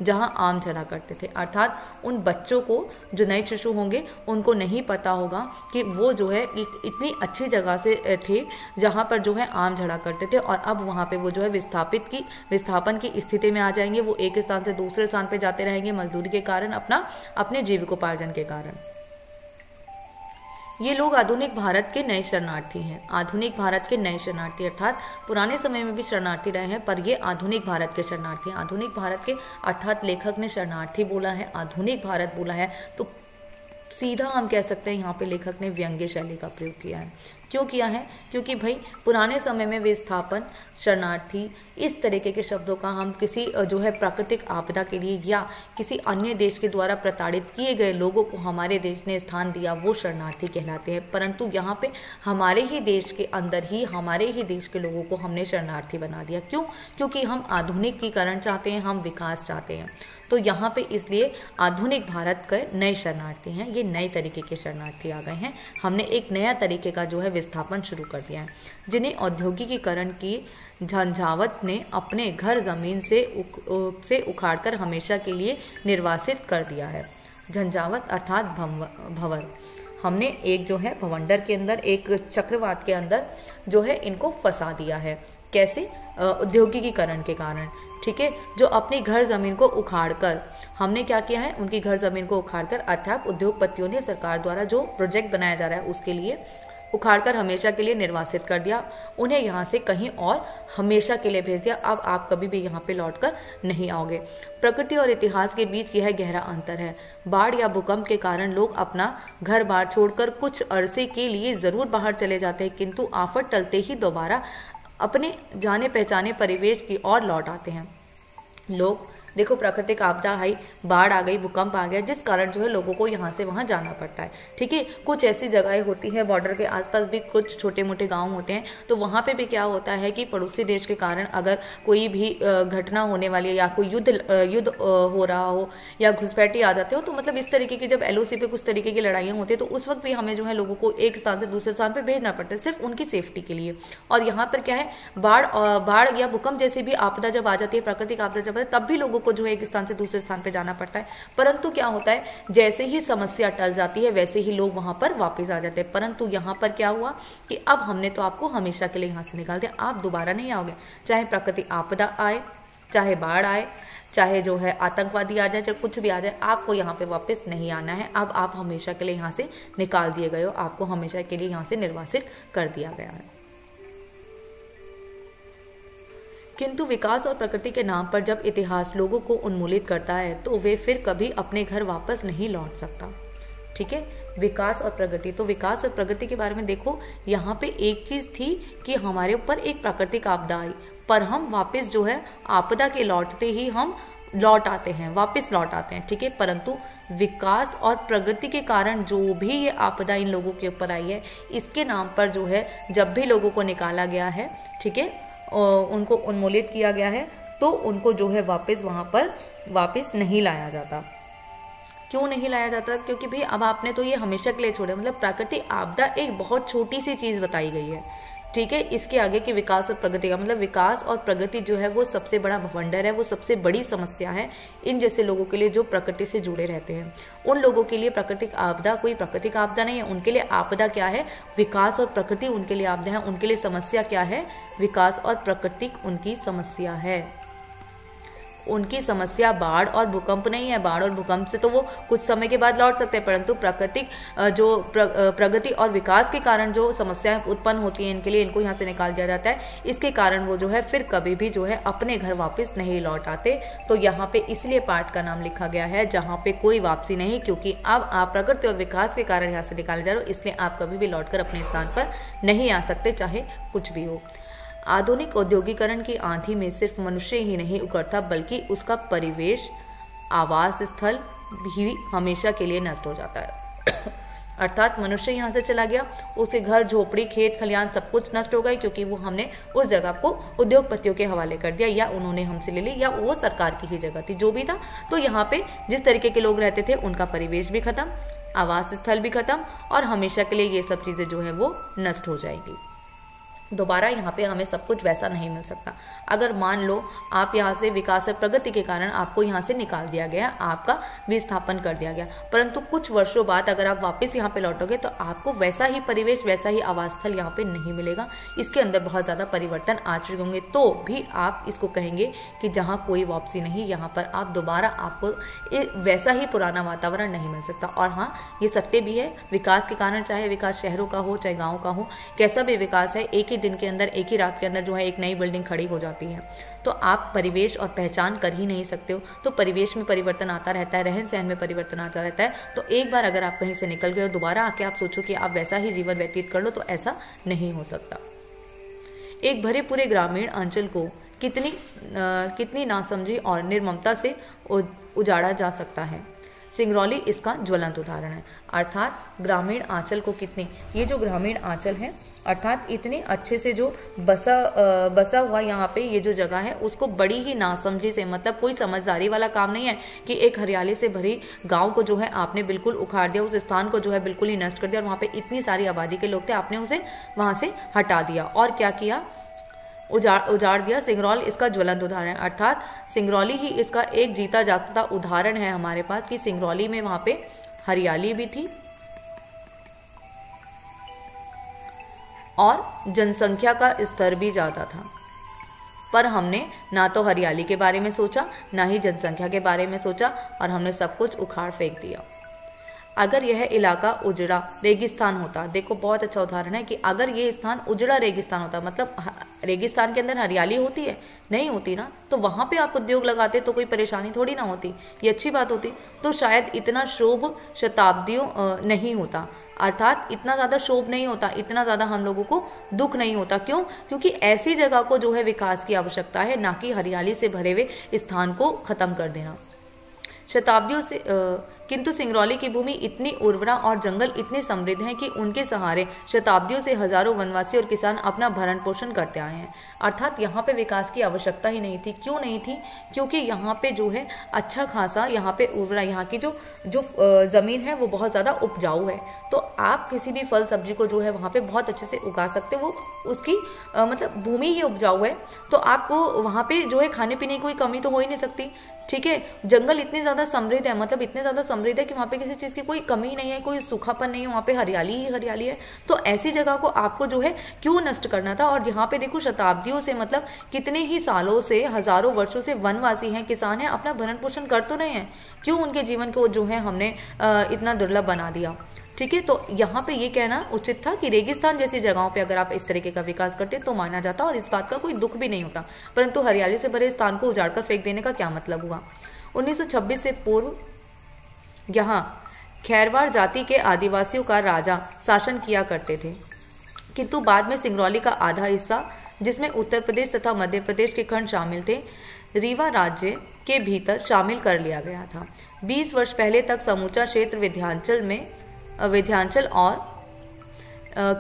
जहां आम चला करते थे। अर्थात उन बच्चों को, जो नए शिशु होंगे, उनको नहीं पता होगा कि वो जो है एक इतनी अच्छी जगह से थे जहां पर जो है आम झड़ा करते थे, और अब वहां पे वो जो है विस्थापन की स्थिति में आ जाएंगे। वो एक स्थान से दूसरे स्थान पे जाते रहेंगे मजदूरी के कारण, अपने जीविकोपार्जन के कारण। ये लोग आधुनिक भारत के नए शरणार्थी हैं। आधुनिक भारत के नए शरणार्थी, अर्थात पुराने समय में भी शरणार्थी रहे हैं, पर ये आधुनिक भारत के शरणार्थी हैं। आधुनिक भारत के, अर्थात लेखक ने शरणार्थी बोला है, आधुनिक भारत बोला है, तो सीधा हम कह सकते हैं यहाँ पे लेखक ने व्यंग्य शैली का प्रयोग किया है। क्यों किया है? क्योंकि भाई पुराने समय में विस्थापन, शरणार्थी, इस तरीके के शब्दों का हम किसी जो है प्राकृतिक आपदा के लिए या किसी अन्य देश के द्वारा प्रताड़ित किए गए लोगों को हमारे देश ने स्थान दिया, वो शरणार्थी कहलाते हैं। परंतु यहाँ पे हमारे ही देश के अंदर ही हमारे ही देश के लोगों को हमने शरणार्थी बना दिया। क्यों? क्योंकि हम आधुनिकीकरण चाहते हैं, हम विकास चाहते हैं। तो यहाँ पे इसलिए आधुनिक भारत के नए शरणार्थी हैं, ये नए तरीके के शरणार्थी आ गए हैं। हमने एक नया तरीके का जो है विस्थापन शुरू कर दिया है, जिन्हें औद्योगिकीकरण की झंझावत ने अपने घर जमीन से उखाड़कर हमेशा के लिए निर्वासित कर दिया है। झंझावत अर्थात भंवर। हमने एक जो है भवंडर के अंदर, एक चक्रवात के अंदर जो है इनको फंसा दिया है। कैसे? औद्योगिकीकरण के कारण, ठीक है। जो अपनी घर जमीन को उखाड़कर, हमने क्या किया है, उनकी घर जमीन को उखाड़कर, अर्थात उद्योगपतियों ने सरकार द्वारा जो प्रोजेक्ट बनाया जा रहा है उसके लिए उखाड़कर हमेशा के लिए निर्वासित कर दिया। उन्हें यहाँ से कहीं और हमेशा के लिए भेज दिया। अब आप कभी भी यहाँ पे लौटकर नहीं आओगे। प्रकृति और इतिहास के बीच यह गहरा अंतर है। बाढ़ या भूकंप के कारण लोग अपना घर बार छोड़कर कुछ अरसे के लिए जरूर बाहर चले जाते हैं, किंतु आफत टलते ही दोबारा अपने जाने पहचाने परिवेश की ओर लौट आते हैं। लोग देखो, प्राकृतिक आपदा आई, बाढ़ आ गई, भूकंप आ गया, जिस कारण जो है लोगों को यहाँ से वहाँ जाना पड़ता है, ठीक है। कुछ ऐसी जगहें होती हैं, बॉर्डर के आसपास भी कुछ छोटे मोटे गांव होते हैं, तो वहाँ पे भी क्या होता है कि पड़ोसी देश के कारण अगर कोई भी घटना होने वाली है या कोई युद्ध हो रहा हो या घुसपैठी आ जाते हो, तो मतलब इस तरीके की जब LOC पे कुछ तरीके की लड़ाइयाँ होती है, तो उस वक्त भी हमें जो है लोगों को एक स्थान से दूसरे स्थान पर भेजना पड़ता है, सिर्फ उनकी सेफ्टी के लिए। और यहाँ पर क्या है, बाढ़ या भूकंप जैसी भी आपदा जब आ जाती है, प्राकृतिक आपदा जब आती है, तब भी लोगों को जो है एक स्थान से दूसरे स्थान पे जाना पड़ता है। परंतु क्या होता है, जैसे ही समस्या टल जाती है वैसे ही लोग वहां पर वापस आ जाते हैं। परंतु यहाँ पर क्या हुआ कि अब हमने तो आपको हमेशा के लिए यहाँ से निकाल दिया, आप दोबारा नहीं आओगे। चाहे प्राकृतिक आपदा आए, चाहे बाढ़ आए, चाहे जो है आतंकवादी आ जाए, चाहे कुछ भी आ जाए, आपको यहाँ पे वापस नहीं आना है। अब आप हमेशा के लिए यहाँ से निकाल दिए गए हो, आपको हमेशा के लिए यहाँ से निर्वासित कर दिया गया है। किंतु विकास और प्रकृति के नाम पर जब इतिहास लोगों को उन्मूलित करता है, तो वे फिर कभी अपने घर वापस नहीं लौट सकता, ठीक है। विकास और प्रगति, तो विकास और प्रगति के बारे में देखो, यहाँ पे एक चीज थी कि हमारे ऊपर एक प्राकृतिक आपदा आई, पर हम वापस जो है आपदा के लौटते ही हम लौट आते हैं, वापस लौट आते हैं, ठीक है। परंतु विकास और प्रगति के कारण जो भी ये आपदा इन लोगों के ऊपर आई है, इसके नाम पर जो है जब भी लोगों को निकाला गया है, ठीक है, उनको उन्मूलित किया गया है, तो उनको जो है वापस वहां पर वापस नहीं लाया जाता। क्यों नहीं लाया जाता? क्योंकि भाई अब आपने तो ये हमेशा के लिए छोड़ा। मतलब प्राकृतिक आपदा एक बहुत छोटी सी चीज बताई गई है, ठीक है। इसके आगे की विकास और प्रगति का मतलब विकास और प्रगति जो है वो सबसे बड़ा भवंडर है, वो सबसे बड़ी समस्या है इन जैसे लोगों के लिए जो प्रकृति से जुड़े रहते हैं। उन लोगों के लिए प्राकृतिक आपदा कोई प्राकृतिक आपदा नहीं है, उनके लिए आपदा क्या है, विकास और प्रकृति उनके लिए आपदा है। उनके लिए समस्या क्या है, विकास और प्रकृति उनकी समस्या है। उनकी समस्या बाढ़ और भूकंप नहीं है। बाढ़ और भूकंप से तो वो कुछ समय के बाद लौट सकते हैं, परंतु प्राकृतिक जो प्रगति और विकास के कारण जो समस्याएं उत्पन्न होती हैं, इनके लिए इनको यहाँ से निकाल दिया जाता है। इसके कारण वो जो है फिर कभी भी जो है अपने घर वापस नहीं लौट आते। तो यहाँ पे इसलिए पाठ का नाम लिखा गया है जहाँ पे कोई वापसी नहीं, क्योंकि अब आप प्रगति और विकास के कारण यहाँ से निकाले जा रहे हो, इसलिए आप कभी भी लौटकर अपने स्थान पर नहीं आ सकते, चाहे कुछ भी हो। आधुनिक औद्योगिकरण की आंधी में सिर्फ मनुष्य ही नहीं उखड़ता, बल्कि उसका परिवेश, आवास स्थल भी हमेशा के लिए नष्ट हो जाता है। अर्थात मनुष्य यहाँ से चला गया, उसके घर, झोपड़ी, खेत, खलिहान सब कुछ नष्ट हो गए, क्योंकि वो हमने उस जगह को उद्योगपतियों के हवाले कर दिया, या उन्होंने हमसे ले ली, या वो सरकार की ही जगह थी, जो भी था। तो यहाँ पे जिस तरीके के लोग रहते थे उनका परिवेश भी खत्म, आवास स्थल भी खत्म, और हमेशा के लिए ये सब चीज़ें जो है वो नष्ट हो जाएगी। दोबारा यहाँ पे हमें सब कुछ वैसा नहीं मिल सकता। अगर मान लो आप यहाँ से विकास और प्रगति के कारण आपको यहाँ से निकाल दिया गया, आपका विस्थापन कर दिया गया, परंतु कुछ वर्षों बाद अगर आप वापस यहाँ पे लौटोगे तो आपको वैसा ही परिवेश, वैसा ही आवास स्थल यहाँ पे नहीं मिलेगा। इसके अंदर बहुत ज़्यादा परिवर्तन आ चुके होंगे, तो भी आप इसको कहेंगे कि जहाँ कोई वापसी नहीं, यहाँ पर आप दोबारा आपको वैसा ही पुराना वातावरण नहीं मिल सकता। और हाँ, ये सत्य भी है, विकास के कारण, चाहे विकास शहरों का हो चाहे गाँव का हो, कैसा भी विकास है, एक ही दिन के अंदर, एक ही रात के अंदर जो है एक नई बिल्डिंग खड़ी हो जाती है। तो आप परिवेश और पहचान कर ही नहीं सकते हो। तो परिवेश में परिवर्तन आता रहता है, रहन सहन में परिवर्तन आता रहता है। तो एक बार अगर आप कहीं से निकल गए हो, दोबारा आके आप सोचो कि आप वैसा ही जीवन व्यतीत कर लो, तो ऐसा नहीं हो सकता। एक भरे पूरे ग्रामीण अंचल को कितनी नासमझी और निर्ममता से उजाड़ा जा सकता है। सिंगरौली इसका ज्वलंत उदाहरण है। अर्थात ग्रामीण आंचल को ये जो ग्रामीण आंचल है, अर्थात इतने अच्छे से जो बसा हुआ यहाँ पे ये जो जगह है, उसको बड़ी ही नासमझी से, मतलब कोई समझदारी वाला काम नहीं है कि एक हरियाली से भरी गांव को जो है आपने बिल्कुल उखाड़ दिया, उस स्थान को जो है बिल्कुल ही नष्ट कर दिया, और वहाँ पे इतनी सारी आबादी के लोग थे, आपने उसे वहाँ से हटा दिया और क्या किया, उजाड़ दिया। सिंगरौल इसका ज्वलंत उदाहरण है। अर्थात सिंगरौली ही इसका एक जीता जागता उदाहरण है हमारे पास कि सिंगरौली में वहाँ पे हरियाली भी थी और जनसंख्या का स्तर भी ज़्यादा था, पर हमने ना तो हरियाली के बारे में सोचा, ना ही जनसंख्या के बारे में सोचा, और हमने सब कुछ उखाड़ फेंक दिया। अगर यह इलाका उजड़ा रेगिस्तान होता, देखो बहुत अच्छा उदाहरण है कि अगर ये स्थान उजड़ा रेगिस्तान होता, मतलब रेगिस्तान के अंदर हरियाली होती है, नहीं होती ना, तो वहाँ पे आप उद्योग लगाते तो कोई परेशानी थोड़ी ना होती, ये अच्छी बात होती। तो शायद इतना शोभ शताब्दियों नहीं होता, अर्थात इतना ज़्यादा शोभ नहीं होता, इतना ज़्यादा हम लोगों को दुख नहीं होता। क्यों? क्योंकि ऐसी जगह को जो है विकास की आवश्यकता है, ना कि हरियाली से भरे हुए स्थान को खत्म कर देना। शताब्दियों से किंतु सिंगरौली की भूमि इतनी उर्वरा और जंगल इतने समृद्ध हैं कि उनके सहारे शताब्दियों से हजारों वनवासी और किसान अपना भरण पोषण करते आए हैं। अर्थात यहाँ पे विकास की आवश्यकता ही नहीं थी। क्यों नहीं थी? क्योंकि यहाँ पे जो है अच्छा खासा यहाँ पे उर्वरा, यहाँ की जो ज़मीन है वो बहुत ज़्यादा उपजाऊ है, तो आप किसी भी फल सब्जी को जो है वहाँ पे बहुत अच्छे से उगा सकते हो। उसकी मतलब भूमि ही उपजाऊ है, तो आपको वहाँ पे जो है खाने पीने की कोई कमी तो हो ही नहीं सकती। ठीक है, जंगल इतने ज़्यादा समृद्ध है, मतलब इतने ज़्यादा समृद्ध है कि वहाँ पे किसी चीज़ की कोई कमी नहीं है, कोई सूखापन नहीं है, वहाँ पे हरियाली ही हरियाली है। तो ऐसी जगह को आपको जो है क्यों नष्ट करना था? और यहाँ पे देखो शताब्दियों से, मतलब कितने ही सालों से, हजारों वर्षों से वनवासी हैं, किसान हैं, अपना भरण पोषण कर तो रहे हैं, क्यों उनके जीवन को जो है हमने इतना दुर्लभ बना दिया? ठीक है, तो यहाँ पे ये कहना उचित था कि रेगिस्तान जैसी जगहों पे अगर आप इस तरीके का विकास करते तो माना जाता और इस बात का कोई दुख भी नहीं होता, परंतु हरियाली से भरे स्थान को उजाड़कर फेंक देने का क्या मतलब हुआ? 1926 से पूर्व यहाँ खैरवाड़ जाति के आदिवासियों का राजा शासन किया करते थे, किंतु बाद में सिंगरौली का आधा हिस्सा, जिसमें उत्तर प्रदेश तथा मध्य प्रदेश के खंड शामिल थे, रीवा राज्य के भीतर शामिल कर लिया गया था। 20 वर्ष पहले तक समूचा क्षेत्र विंध्याचल और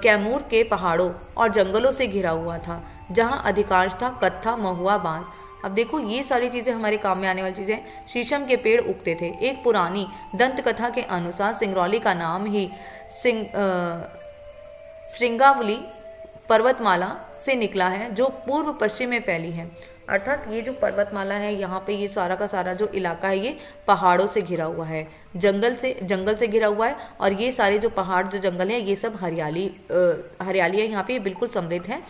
कैमूर के पहाड़ों और जंगलों से घिरा हुआ था, जहां अधिकांश था कत्था, महुआ, बांस। अब देखो ये सारी चीजें हमारे काम में आने वाली चीजें। शीशम के पेड़ उगते थे। एक पुरानी दंत कथा के अनुसार सिंगरौली का नाम ही श्रृंगावली पर्वतमाला से निकला है, जो पूर्व पश्चिम में फैली है। अर्थात ये जो पर्वतमाला है, यहाँ पे ये सारा का सारा जो इलाका है ये पहाड़ों से घिरा हुआ है, जंगल से घिरा हुआ है, और ये सारे जो पहाड़, जो जंगल है, ये सब हरियाली है यहाँ पे, ये बिल्कुल समृद्ध है,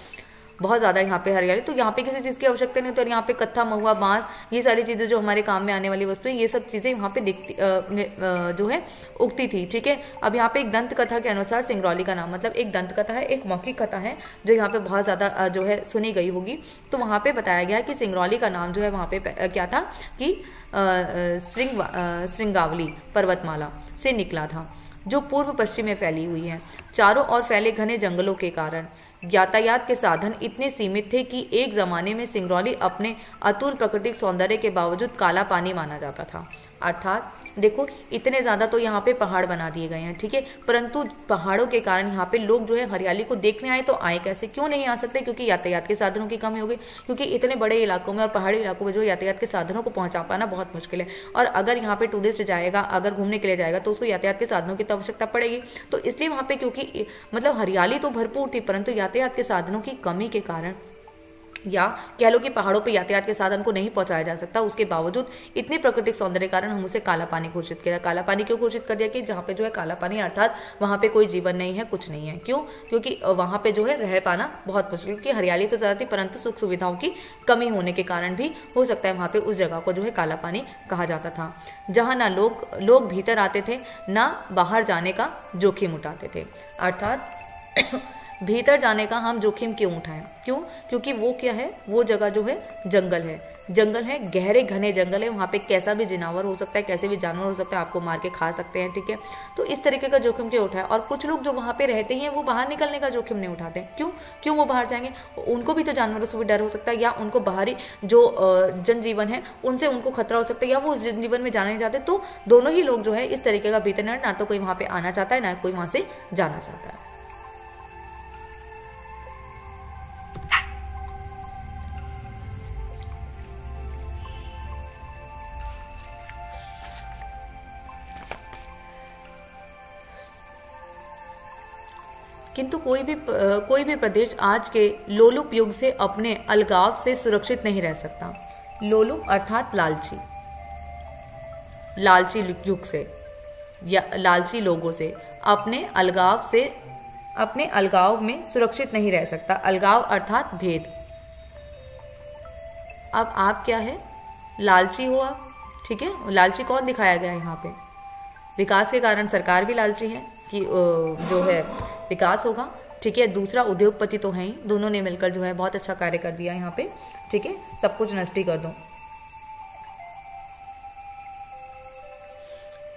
बहुत ज़्यादा यहाँ पे हरियाली। तो यहाँ पे किसी चीज़ की आवश्यकता नहीं, तो यहाँ पे कत्था, महुआ, बांस, ये सारी चीज़ें जो हमारे काम में आने वाली वस्तुएं, ये सब चीज़ें यहाँ पे दिखती जो है उगती थी। ठीक है, अब यहाँ पे एक दंत कथा के अनुसार सिंगरौली का नाम, मतलब एक दंत कथा है, एक मौखिक कथा है जो यहाँ पे बहुत ज़्यादा जो है सुनी गई होगी। तो वहाँ पे बताया गया है कि सिंगरौली का नाम जो है वहाँ पे क्या था कि श्रृंगावली पर्वतमाला से निकला था, जो पूर्व पश्चिम में फैली हुई है। चारों ओर फैले घने जंगलों के कारण यातायात के साधन इतने सीमित थे कि एक जमाने में सिंगरौली अपने अतुल प्राकृतिक सौंदर्य के बावजूद काला पानी माना जाता था। अर्थात देखो इतने ज़्यादा तो यहाँ पे पहाड़ बना दिए गए हैं, ठीक है, परंतु पहाड़ों के कारण यहाँ पे लोग जो है हरियाली को देखने आए तो आए कैसे, क्यों नहीं आ सकते, क्योंकि यातायात के साधनों की कमी हो गई। क्योंकि इतने बड़े इलाकों में और पहाड़ी इलाकों में जो यातायात के साधनों को पहुँचा पाना बहुत मुश्किल है, और अगर यहाँ पे टूरिस्ट जाएगा, अगर घूमने के लिए जाएगा तो उसको यातायात के साधनों की तो आवश्यकता पड़ेगी। तो इसलिए वहाँ पे क्योंकि मतलब हरियाली तो भरपूर थी, परंतु यातायात के साधनों की कमी के कारण, या कह लो कि पहाड़ों पे यातायात के साधन को नहीं पहुंचाया जा सकता, उसके बावजूद इतने प्राकृतिक सौंदर्य कारण हम उसे काला पानी घोषित किया। काला पानी क्यों घोषित कर दिया कि जहाँ पे जो है काला पानी अर्थात वहाँ पे कोई जीवन नहीं है, कुछ नहीं है। क्यों? क्योंकि वहाँ पे जो है रह पाना बहुत मुश्किल, क्योंकि हरियाली तो ज़्यादा थी परंतु सुख सुविधाओं की कमी होने के कारण भी हो सकता है वहाँ पे उस जगह को जो है काला पानी कहा जाता था, जहाँ ना लोग भीतर आते थे ना बाहर जाने का जोखिम उठाते थे। अर्थात भीतर जाने का हम जोखिम क्यों उठाएं? क्यों? क्योंकि वो क्या है, वो जगह जो है जंगल है, गहरे घने जंगल है, वहाँ पे कैसा भी जानवर हो सकता है, कैसे भी जानवर हो सकता है, आपको मार के खा सकते हैं, ठीक है। तो इस तरीके का जोखिम क्यों उठाए? और कुछ लोग जो वहाँ पे रहते हैं वो बाहर निकलने का जोखिम नहीं उठाते। क्यों वो बाहर जाएंगे? उनको भी तो जानवरों से भी डर हो सकता है, या उनको बाहरी जो जनजीवन है उनसे उनको खतरा हो सकता है, या वो उस जनजीवन में जाना नहीं चाहते। तो दोनों ही लोग जो है इस तरीके का भीतर ना तो कोई वहाँ पे आना चाहता है, ना कोई वहाँ से जाना चाहता है। किंतु कोई भी प्रदेश आज के लोलुप युग से अपने अलगाव से सुरक्षित नहीं रह सकता। लोलुप अर्थात लालची युग से या लालची लोगों से अपने अलगाव में सुरक्षित नहीं रह सकता। अलगाव अर्थात भेद। अब आप क्या है? लालची हो आप, ठीक है। लालची कौन दिखाया गया है यहाँ पे? विकास के कारण सरकार भी लालची है कि जो है विकास होगा, ठीक है। दूसरा उद्योगपति तो है ही, दोनों ने मिलकर जो है बहुत अच्छा कार्य कर दिया यहाँ पे, ठीक है। सब कुछ नष्ट ही कर दो।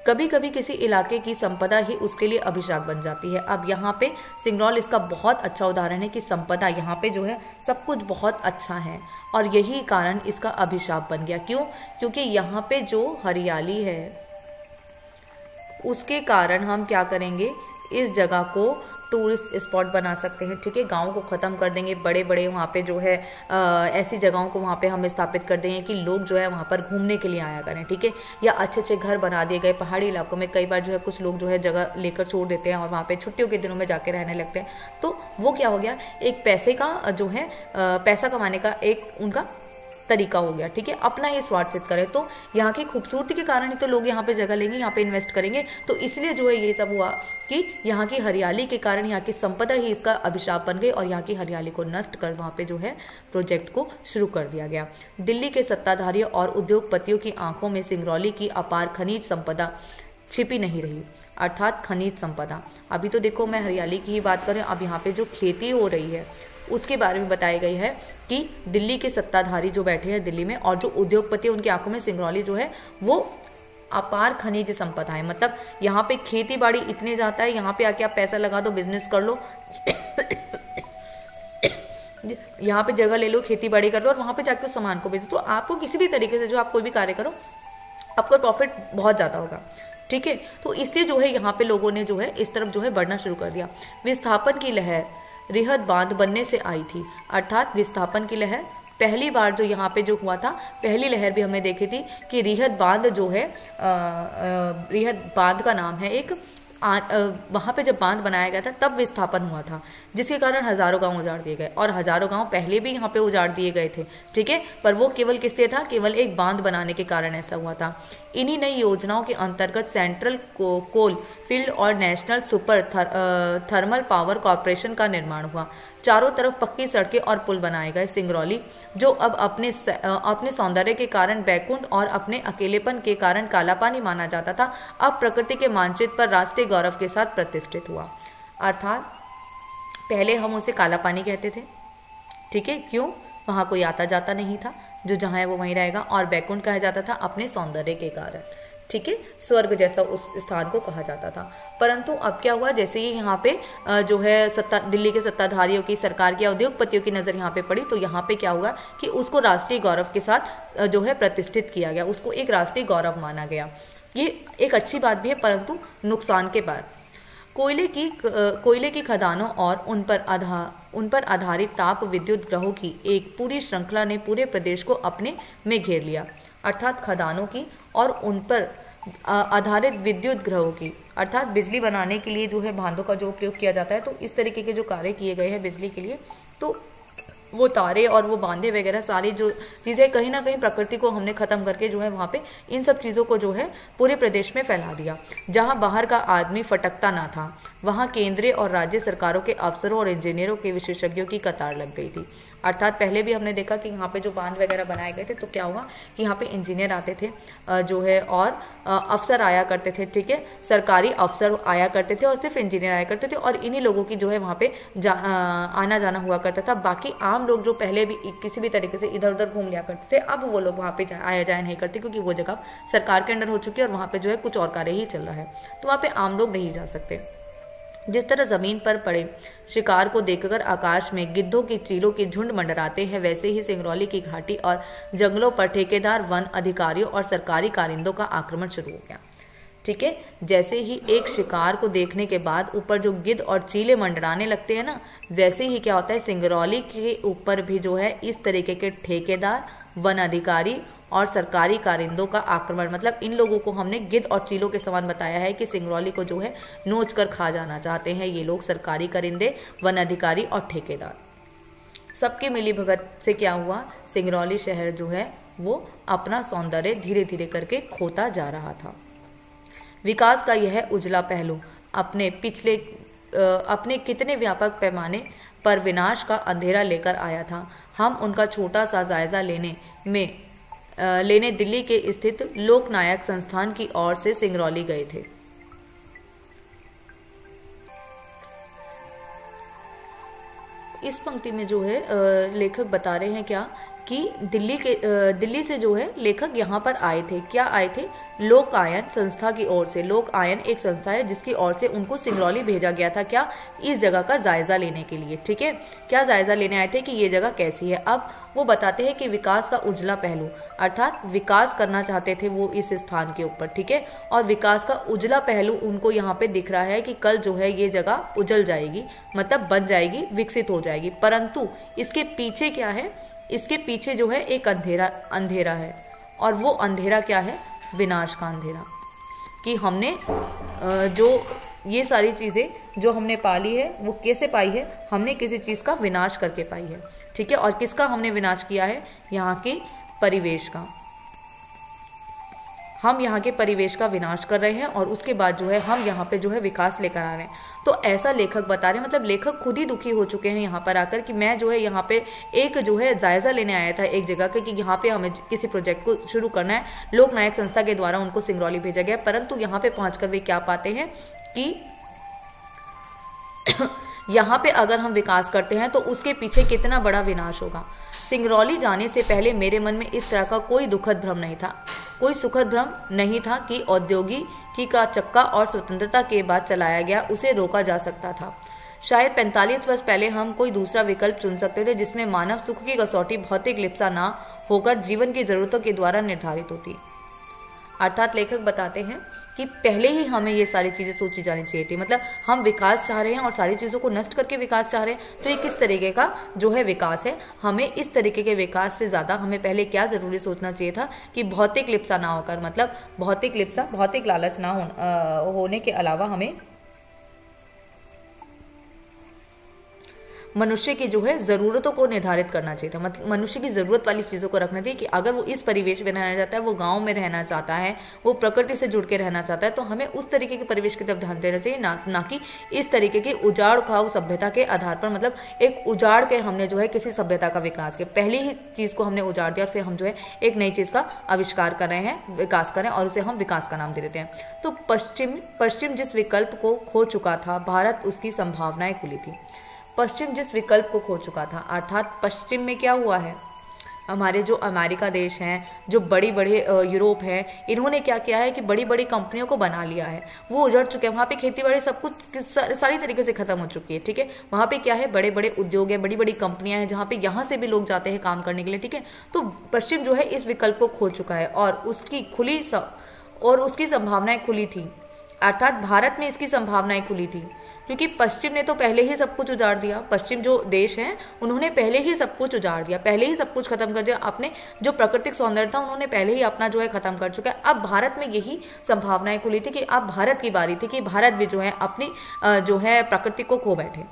कभी कभी किसी इलाके की संपदा ही उसके लिए अभिशाप बन जाती है। अब यहाँ पे सिंगरौल इसका बहुत अच्छा उदाहरण है कि संपदा यहाँ पे जो है सब कुछ बहुत अच्छा है और यही कारण इसका अभिशाप बन गया। क्यों? क्योंकि यहाँ पे जो हरियाली है उसके कारण हम क्या करेंगे, इस जगह को टूरिस्ट स्पॉट बना सकते हैं, ठीक है। गाँव को ख़त्म कर देंगे, बड़े बड़े वहाँ पे जो है ऐसी जगहों को वहाँ पे हम स्थापित कर देंगे कि लोग जो है वहाँ पर घूमने के लिए आया करें, ठीक है। या अच्छे अच्छे घर बना दिए गए। पहाड़ी इलाकों में कई बार जो है कुछ लोग जो है जगह लेकर छोड़ देते हैं और वहाँ पे छुट्टियों के दिनों में जाके रहने लगते हैं। तो वो क्या हो गया, एक पैसे का जो है पैसा कमाने का एक उनका तरीका हो गया, ठीक है। अपना ही स्वार्थ सिद्ध करें। तो यहाँ की खूबसूरती के कारण ही तो लोग यहाँ पे जगह लेंगे, यहाँ पे इन्वेस्ट करेंगे। तो इसलिए जो है ये सब हुआ कि यहाँ की हरियाली के कारण यहाँ की संपदा ही इसका अभिशाप बन गई और यहाँ की हरियाली को नष्ट कर वहाँ पे जो है प्रोजेक्ट को शुरू कर दिया गया। दिल्ली के सत्ताधारियों और उद्योगपतियों की आंखों में सिंगरौली की अपार खनिज संपदा छिपी नहीं रही, अर्थात खनिज संपदा। अभी तो देखो मैं हरियाली की ही बात करें, अब यहाँ पे जो खेती हो रही है उसके बारे में बताई गई है कि दिल्ली के सत्ताधारी जो बैठे हैं दिल्ली में और जो उद्योगपति उनकी आंखों में सिंगरौली जो है वो अपार खनिज संपदा है। मतलब यहाँ पे खेती बाड़ी इतनी जाता है, यहाँ पे आके आप पैसा लगा दो, बिजनेस कर लो यहाँ पे जगह ले लो, खेती बाड़ी कर लो और वहाँ पे जाके उस सामान को बेचो। तो आपको किसी भी तरीके से जो आप कोई भी कार्य करो आपको प्रॉफिट बहुत ज़्यादा होगा, ठीक है। तो इसलिए जो है यहाँ पे लोगों ने जो है इस तरफ जो है बढ़ना शुरू कर दिया। विस्थापन की लहर रिहद बांध बनने से आई थी, अर्थात विस्थापन की लहर पहली बार जो यहाँ पे जो हुआ था, पहली लहर भी हमने देखी थी कि रिहद बांध जो है रिहद बांध का नाम है एक, वहाँ पे जब बांध बनाया गया था तब विस्थापन हुआ था, जिसके कारण हजारों गांव उजाड़ दिए गए। और हजारों गांव पहले भी यहाँ पे उजाड़ दिए गए थे, ठीक है, पर वो केवल किस लिए था, केवल एक बांध बनाने के कारण ऐसा हुआ था। इन्हीं नई योजनाओं के अंतर्गत सेंट्रल कोल फील्ड और national super thermal power corporation का निर्माण हुआ। चारों तरफ पक्की सड़कें और पुल बनाए गए। सिंगरौली जो अब अपने सौंदर्य के कारण बैकुंठ और अपने अकेलेपन के कारण काला पानी माना जाता था, अब प्रकृति के मानचित्र पर राष्ट्रीय गौरव के साथ प्रतिष्ठित हुआ। अर्थात पहले हम उसे काला पानी कहते थे, ठीक है, क्यों, वहाँ कोई आता जाता नहीं था, जो जहाँ है वो वहीं रहेगा, और बैकुंठ कहा जाता था अपने सौंदर्य के कारण, ठीक है, स्वर्ग जैसा उस स्थान को कहा जाता था। परंतु अब क्या हुआ, जैसे ही यहाँ पे जो है दिल्ली के सत्ताधारियों की, सरकार की, उद्योगपतियों की नज़र यहाँ पे पड़ी, तो यहाँ पे क्या हुआ कि उसको राष्ट्रीय गौरव के साथ जो है प्रतिष्ठित किया गया, उसको एक राष्ट्रीय गौरव माना गया। ये एक अच्छी बात भी है, परंतु नुकसान के बाद कोयले की खदानों और उन पर आधारित ताप विद्युत ग्रहों की एक पूरी श्रृंखला ने पूरे प्रदेश को अपने में घेर लिया। अर्थात खदानों की और उन पर आधारित विद्युत ग्रहों की, अर्थात बिजली बनाने के लिए जो है बांधों का जो उपयोग किया जाता है, तो इस तरीके के जो कार्य किए गए हैं बिजली के लिए, तो वो तारे और वो बांधे वगैरह सारी जो चीज़ें कहीं ना कहीं प्रकृति को हमने ख़त्म करके जो है वहाँ पे इन सब चीज़ों को जो है पूरे प्रदेश में फैला दिया। जहाँ बाहर का आदमी फटकता ना था, वहाँ केंद्रीय और राज्य सरकारों के अफसरों और इंजीनियरों के विशेषज्ञों की कतार लग गई थी। अर्थात पहले भी हमने देखा कि यहाँ पे जो बांध वगैरह बनाए गए थे, तो क्या हुआ कि यहाँ पे इंजीनियर आते थे जो है, और अफसर आया करते थे, ठीक है, सरकारी अफसर आया करते थे और सिर्फ इंजीनियर आया करते थे, और इन्हीं लोगों की जो है वहाँ पे आना जाना हुआ करता था। बाकी आम लोग जो पहले भी किसी भी तरीके से इधर उधर घूम लिया करते थे, अब वो लोग वहाँ पे आया जाया नहीं करते, क्योंकि वो जगह सरकार के अंडर हो चुकी है और वहाँ पे जो है कुछ और कार्य ही चल रहा है, तो वहाँ पे आम लोग नहीं जा सकते। जिस तरह जमीन पर पड़े शिकार को देखकर आकाश में गिद्धों की चीलों के झुंड मंडराते हैं, वैसे ही सिंगरौली की घाटी और जंगलों पर ठेकेदार, वन अधिकारियों और सरकारी कारिंदों का आक्रमण शुरू हो गया। ठीक है, जैसे ही एक शिकार को देखने के बाद ऊपर जो गिद्ध और चीले मंडराने लगते हैं ना, वैसे ही क्या होता है, सिंगरौली के ऊपर भी जो है इस तरीके के ठेकेदार, वन अधिकारी और सरकारी कारिंदों का आक्रमण, मतलब इन लोगों को हमने गिद्ध और चीलों के समान बताया है कि सिंगरौली को जो है नोच कर खा जाना चाहते हैं ये लोग, सरकारी कारिंदे, वन अधिकारी और ठेकेदार। सबके मिलीभगत से क्या हुआ, सिंगरौली शहर जो है वो अपना सौंदर्य धीरे धीरे करके खोता जा रहा था। विकास का यह उजला पहलू अपने कितने व्यापक पैमाने पर विनाश का अंधेरा लेकर आया था। हम उनका छोटा सा जायजा लेने दिल्ली के स्थित लोकनायक संस्थान की ओर से सिंगरौली गए थे। इस पंक्ति में जो है लेखक बता रहे हैं क्या कि दिल्ली से जो है लेखक यहाँ पर आए थे। क्या आए थे? लोकायन संस्था की ओर से। लोकायन एक संस्था है जिसकी ओर से उनको सिंगरौली भेजा गया था, क्या, इस जगह का जायजा लेने के लिए। ठीक है, क्या जायजा लेने आए थे कि ये जगह कैसी है। अब वो बताते हैं कि विकास का उजला पहलू, अर्थात विकास करना चाहते थे वो इस स्थान के ऊपर। ठीक है, और विकास का उजला पहलू उनको यहाँ पे दिख रहा है कि कल जो है ये जगह उजल जाएगी, मतलब बन जाएगी, विकसित हो जाएगी। परंतु इसके पीछे क्या है, इसके पीछे जो है एक अंधेरा है, और वो अंधेरा क्या है, विनाश का अंधेरा। कि हमने जो ये सारी चीज़ें जो हमने पाली है वो कैसे पाई है, हमने किसी चीज़ का विनाश करके पाई है। ठीक है, और किसका हमने विनाश किया है, यहाँ के परिवेश का। हम यहाँ के परिवेश का विनाश कर रहे हैं और उसके बाद जो है हम यहाँ पे जो है विकास लेकर आ रहे हैं। तो ऐसा लेखक बता रहे हैं, मतलब लेखक खुद ही दुखी हो चुके हैं यहाँ पर आकर कि मैं जो है यहाँ पे एक जो है जायजा लेने आया था एक जगह के कि यहाँ पे हमें किसी प्रोजेक्ट को शुरू करना है। लोकनायक संस्था के द्वारा उनको सिंगरौली भेजा गया, परंतु यहाँ पे पहुंचकर वे क्या पाते हैं कि यहाँ पे अगर हम विकास करते हैं तो उसके पीछे कितना बड़ा विनाश होगा। सिंगरौली जाने से पहले मेरे मन में इस तरह का कोई दुखद भ्रम नहीं था, कोई सुखद भ्रम नहीं था कि औद्योगिकी का चक्का और स्वतंत्रता के बाद चलाया गया उसे रोका जा सकता था। शायद 45 वर्ष पहले हम कोई दूसरा विकल्प चुन सकते थे जिसमें मानव सुख की कसौटी भौतिक लिप्सा ना होकर जीवन की जरूरतों के द्वारा निर्धारित होती। अर्थात लेखक बताते हैं कि पहले ही हमें ये सारी चीज़ें सोची जानी चाहिए थी। मतलब हम विकास चाह रहे हैं और सारी चीज़ों को नष्ट करके विकास चाह रहे हैं, तो ये किस तरीके का जो है विकास है। हमें इस तरीके के विकास से ज़्यादा हमें पहले क्या ज़रूरी सोचना चाहिए था कि भौतिक लिप्सा ना होकर, मतलब भौतिक लिप्सा, भौतिक लालच ना होने के अलावा हमें मनुष्य की जो है ज़रूरतों को निर्धारित करना चाहिए था। मतलब मनुष्य की ज़रूरत वाली चीज़ों को रखना चाहिए कि अगर वो इस परिवेश में रहना चाहता है, वो गांव में रहना चाहता है, वो प्रकृति से जुड़ के रहना चाहता है, तो हमें उस तरीके के परिवेश की तरफ ध्यान देना चाहिए, ना कि इस तरीके के उजाड़ खाओ सभ्यता के आधार पर। मतलब एक उजाड़ के हमने जो है किसी सभ्यता का विकास किया, पहली ही चीज़ को हमने उजाड़ दिया और फिर हम जो है एक नई चीज़ का आविष्कार कर रहे हैं, विकास कर रहे हैं और उसे हम विकास का नाम दे देते हैं। तो पश्चिम जिस विकल्प को खो चुका था, भारत उसकी संभावनाएं खुली थी। पश्चिम जिस विकल्प को खो चुका था, अर्थात पश्चिम में क्या हुआ है, हमारे जो अमेरिका देश हैं, जो बड़ी बड़े यूरोप है, इन्होंने क्या किया है कि बड़ी बड़ी कंपनियों को बना लिया है, वो उजड़ चुके हैं। वहाँ पे खेती बाड़ी सब कुछ सारी तरीके से खत्म हो चुकी है, ठीक है। वहाँ पे क्या है, बड़े बड़े उद्योग है, बड़ी बड़ी कंपनियां हैं, जहाँ पे यहाँ से भी लोग जाते हैं काम करने के लिए, ठीक है। तो पश्चिम जो है इस विकल्प को खो चुका है और उसकी संभावनाएं खुली थी, अर्थात भारत में इसकी संभावनाएं खुली थी, क्योंकि पश्चिम ने तो पहले ही सब कुछ उजाड़ दिया। पश्चिम जो देश हैं उन्होंने पहले ही सब कुछ उजाड़ दिया, पहले ही सब कुछ खत्म कर दिया, अपने जो प्राकृतिक सौंदर्य था उन्होंने पहले ही अपना जो है खत्म कर चुका है। अब भारत में यही संभावनाएं खुली थी कि अब भारत की बारी थी कि भारत भी जो है अपनी जो है प्रकृति को खो बैठे,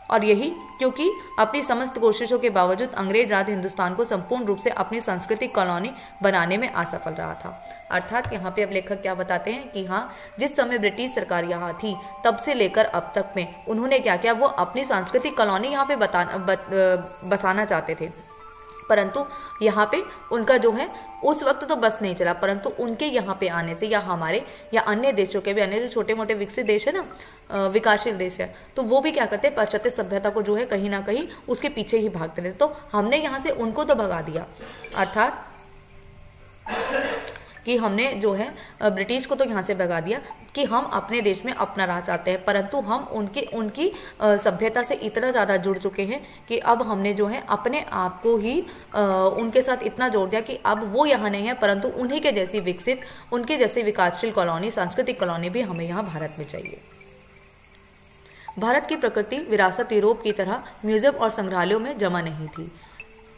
और यही क्योंकि अपनी समस्त कोशिशों के बावजूद अंग्रेज राज हिंदुस्तान को संपूर्ण रूप से अपनी सांस्कृतिक कॉलोनी बनाने में असफल रहा था। अर्थात यहाँ पे अब लेखक क्या बताते हैं कि हाँ, जिस समय ब्रिटिश सरकार यहाँ थी तब से लेकर अब तक में उन्होंने क्या किया, वो अपनी सांस्कृतिक कॉलोनी यहाँ पे बसाना चाहते थे, परंतु यहाँ पे उनका जो है उस वक्त तो बस नहीं चला, परंतु उनके यहाँ पे आने से या हमारे या अन्य देशों के भी, अन्य जो छोटे मोटे विकसित देश है ना, विकासशील देश है, तो वो भी क्या करते हैं, पाश्चात्य सभ्यता को जो है कहीं ना कहीं उसके पीछे ही भागते रहते। तो हमने यहाँ से उनको तो भगा दिया, अर्थात कि हमने जो है ब्रिटिश को तो यहाँ से भगा दिया कि हम अपने देश में अपना राज चाहते हैं, परंतु हम उनकी सभ्यता से इतना ज़्यादा जुड़ चुके हैं कि अब हमने जो है अपने आप को ही उनके साथ इतना जोड़ दिया कि अब वो यहाँ नहीं है, परंतु उन्हीं के जैसी विकसित, उनके जैसी विकासशील कॉलोनी, सांस्कृतिक कॉलोनी भी हमें यहाँ भारत में चाहिए। भारत की प्रकृति विरासत यूरोप की तरह म्यूजियम और संग्रहालयों में जमा नहीं थी,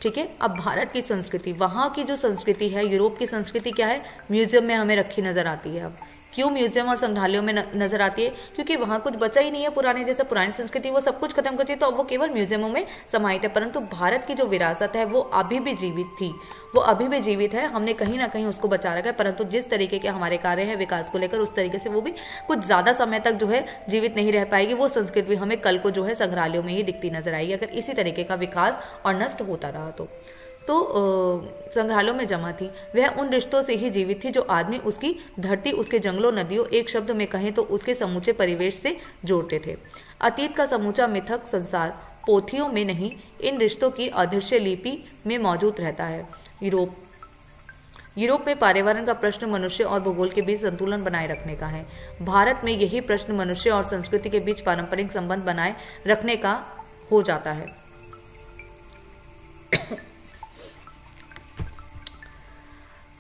ठीक है। अब भारत की संस्कृति, वहाँ की जो संस्कृति है, यूरोप की संस्कृति क्या है, म्यूजियम में हमें रखी नजर आती है। अब क्यों म्यूजियम और संग्रहालयों में नजर आती है, क्योंकि वहाँ कुछ बचा ही नहीं है पुराने जैसा, पुरानी संस्कृति वो सब कुछ खत्म करती है, तो अब वो केवल म्यूजियमों में समाहित है। परंतु भारत की जो विरासत है वो अभी भी जीवित थी, वो अभी भी जीवित है, हमने कहीं ना कहीं उसको बचा रखा है, परंतु जिस तरीके के हमारे कार्य हैं विकास को लेकर, उस तरीके से वो भी कुछ ज़्यादा समय तक जो है जीवित नहीं रह पाएगी। वो संस्कृति भी हमें कल को जो है संग्रहालयों में ही दिखती नजर आएगी, अगर इसी तरीके का विकास और नष्ट होता रहा तो संग्रहालयों में जमा थी। वह उन रिश्तों से ही जीवित थी जो आदमी उसकी धरती, उसके जंगलों, नदियों, एक शब्द में कहें तो उसके समूचे परिवेश से जोड़ते थे। अतीत का समूचा मिथक संसार पोथियों में नहीं, इन रिश्तों की अदृश्य लिपि में मौजूद रहता है। यूरोप में पर्यावरण का प्रश्न मनुष्य और भूगोल के बीच संतुलन बनाए रखने का है। भारत में यही प्रश्न मनुष्य और संस्कृति के बीच पारंपरिक संबंध बनाए रखने का हो जाता है।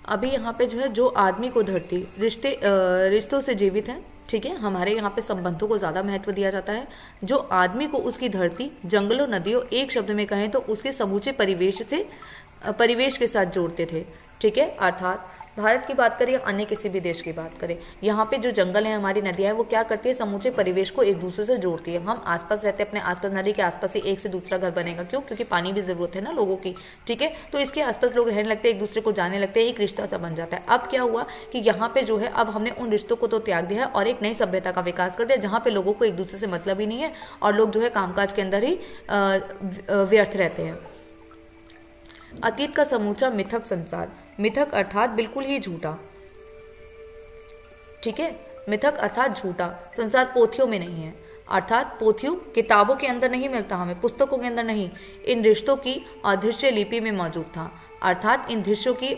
अभी यहाँ पे जो है, जो आदमी को धरती रिश्तों से जीवित है, ठीक है, हमारे यहाँ पे संबंधों को ज़्यादा महत्व दिया जाता है। जो आदमी को उसकी धरती, जंगलों, नदियों, एक शब्द में कहें तो उसके समूचे परिवेश के साथ जोड़ते थे, ठीक है। अर्थात भारत की बात करें या अन्य किसी भी देश की बात करें, यहाँ पे जो जंगल है, हमारी नदियाँ है, वो क्या करती है, समूचे परिवेश को एक दूसरे से जोड़ती है। हम आसपास रहते हैं, अपने आसपास, नदी के आसपास से एक से दूसरा घर बनेगा, क्यों, क्योंकि पानी भी जरूरत है ना लोगों की, ठीक है। तो इसके आसपास लोग रहने लगते हैं, एक दूसरे को जाने लगते हैं, एक रिश्ता सा बन जाता है। अब क्या हुआ कि यहाँ पे जो है, अब हमने उन रिश्तों को तो त्याग दिया है और एक नई सभ्यता का विकास कर दिया, जहाँ पे लोगों को एक दूसरे से मतलब ही नहीं है और लोग जो है कामकाज के अंदर ही व्यर्थ रहते हैं। अतीत का समूचा मिथक संसार, मिथक अर्थात बिल्कुल ही झूठा, ठीक है, मिथक अर्थात झूठा, संसार पोथियों में नहीं है, अर्थात पोथियों, किताबों के अंदर नहीं मिलता हमें, पुस्तकों के अंदर नहीं, इन रिश्तों की अदृश्य लिपि में मौजूद था। अर्थात इन दृश्यों की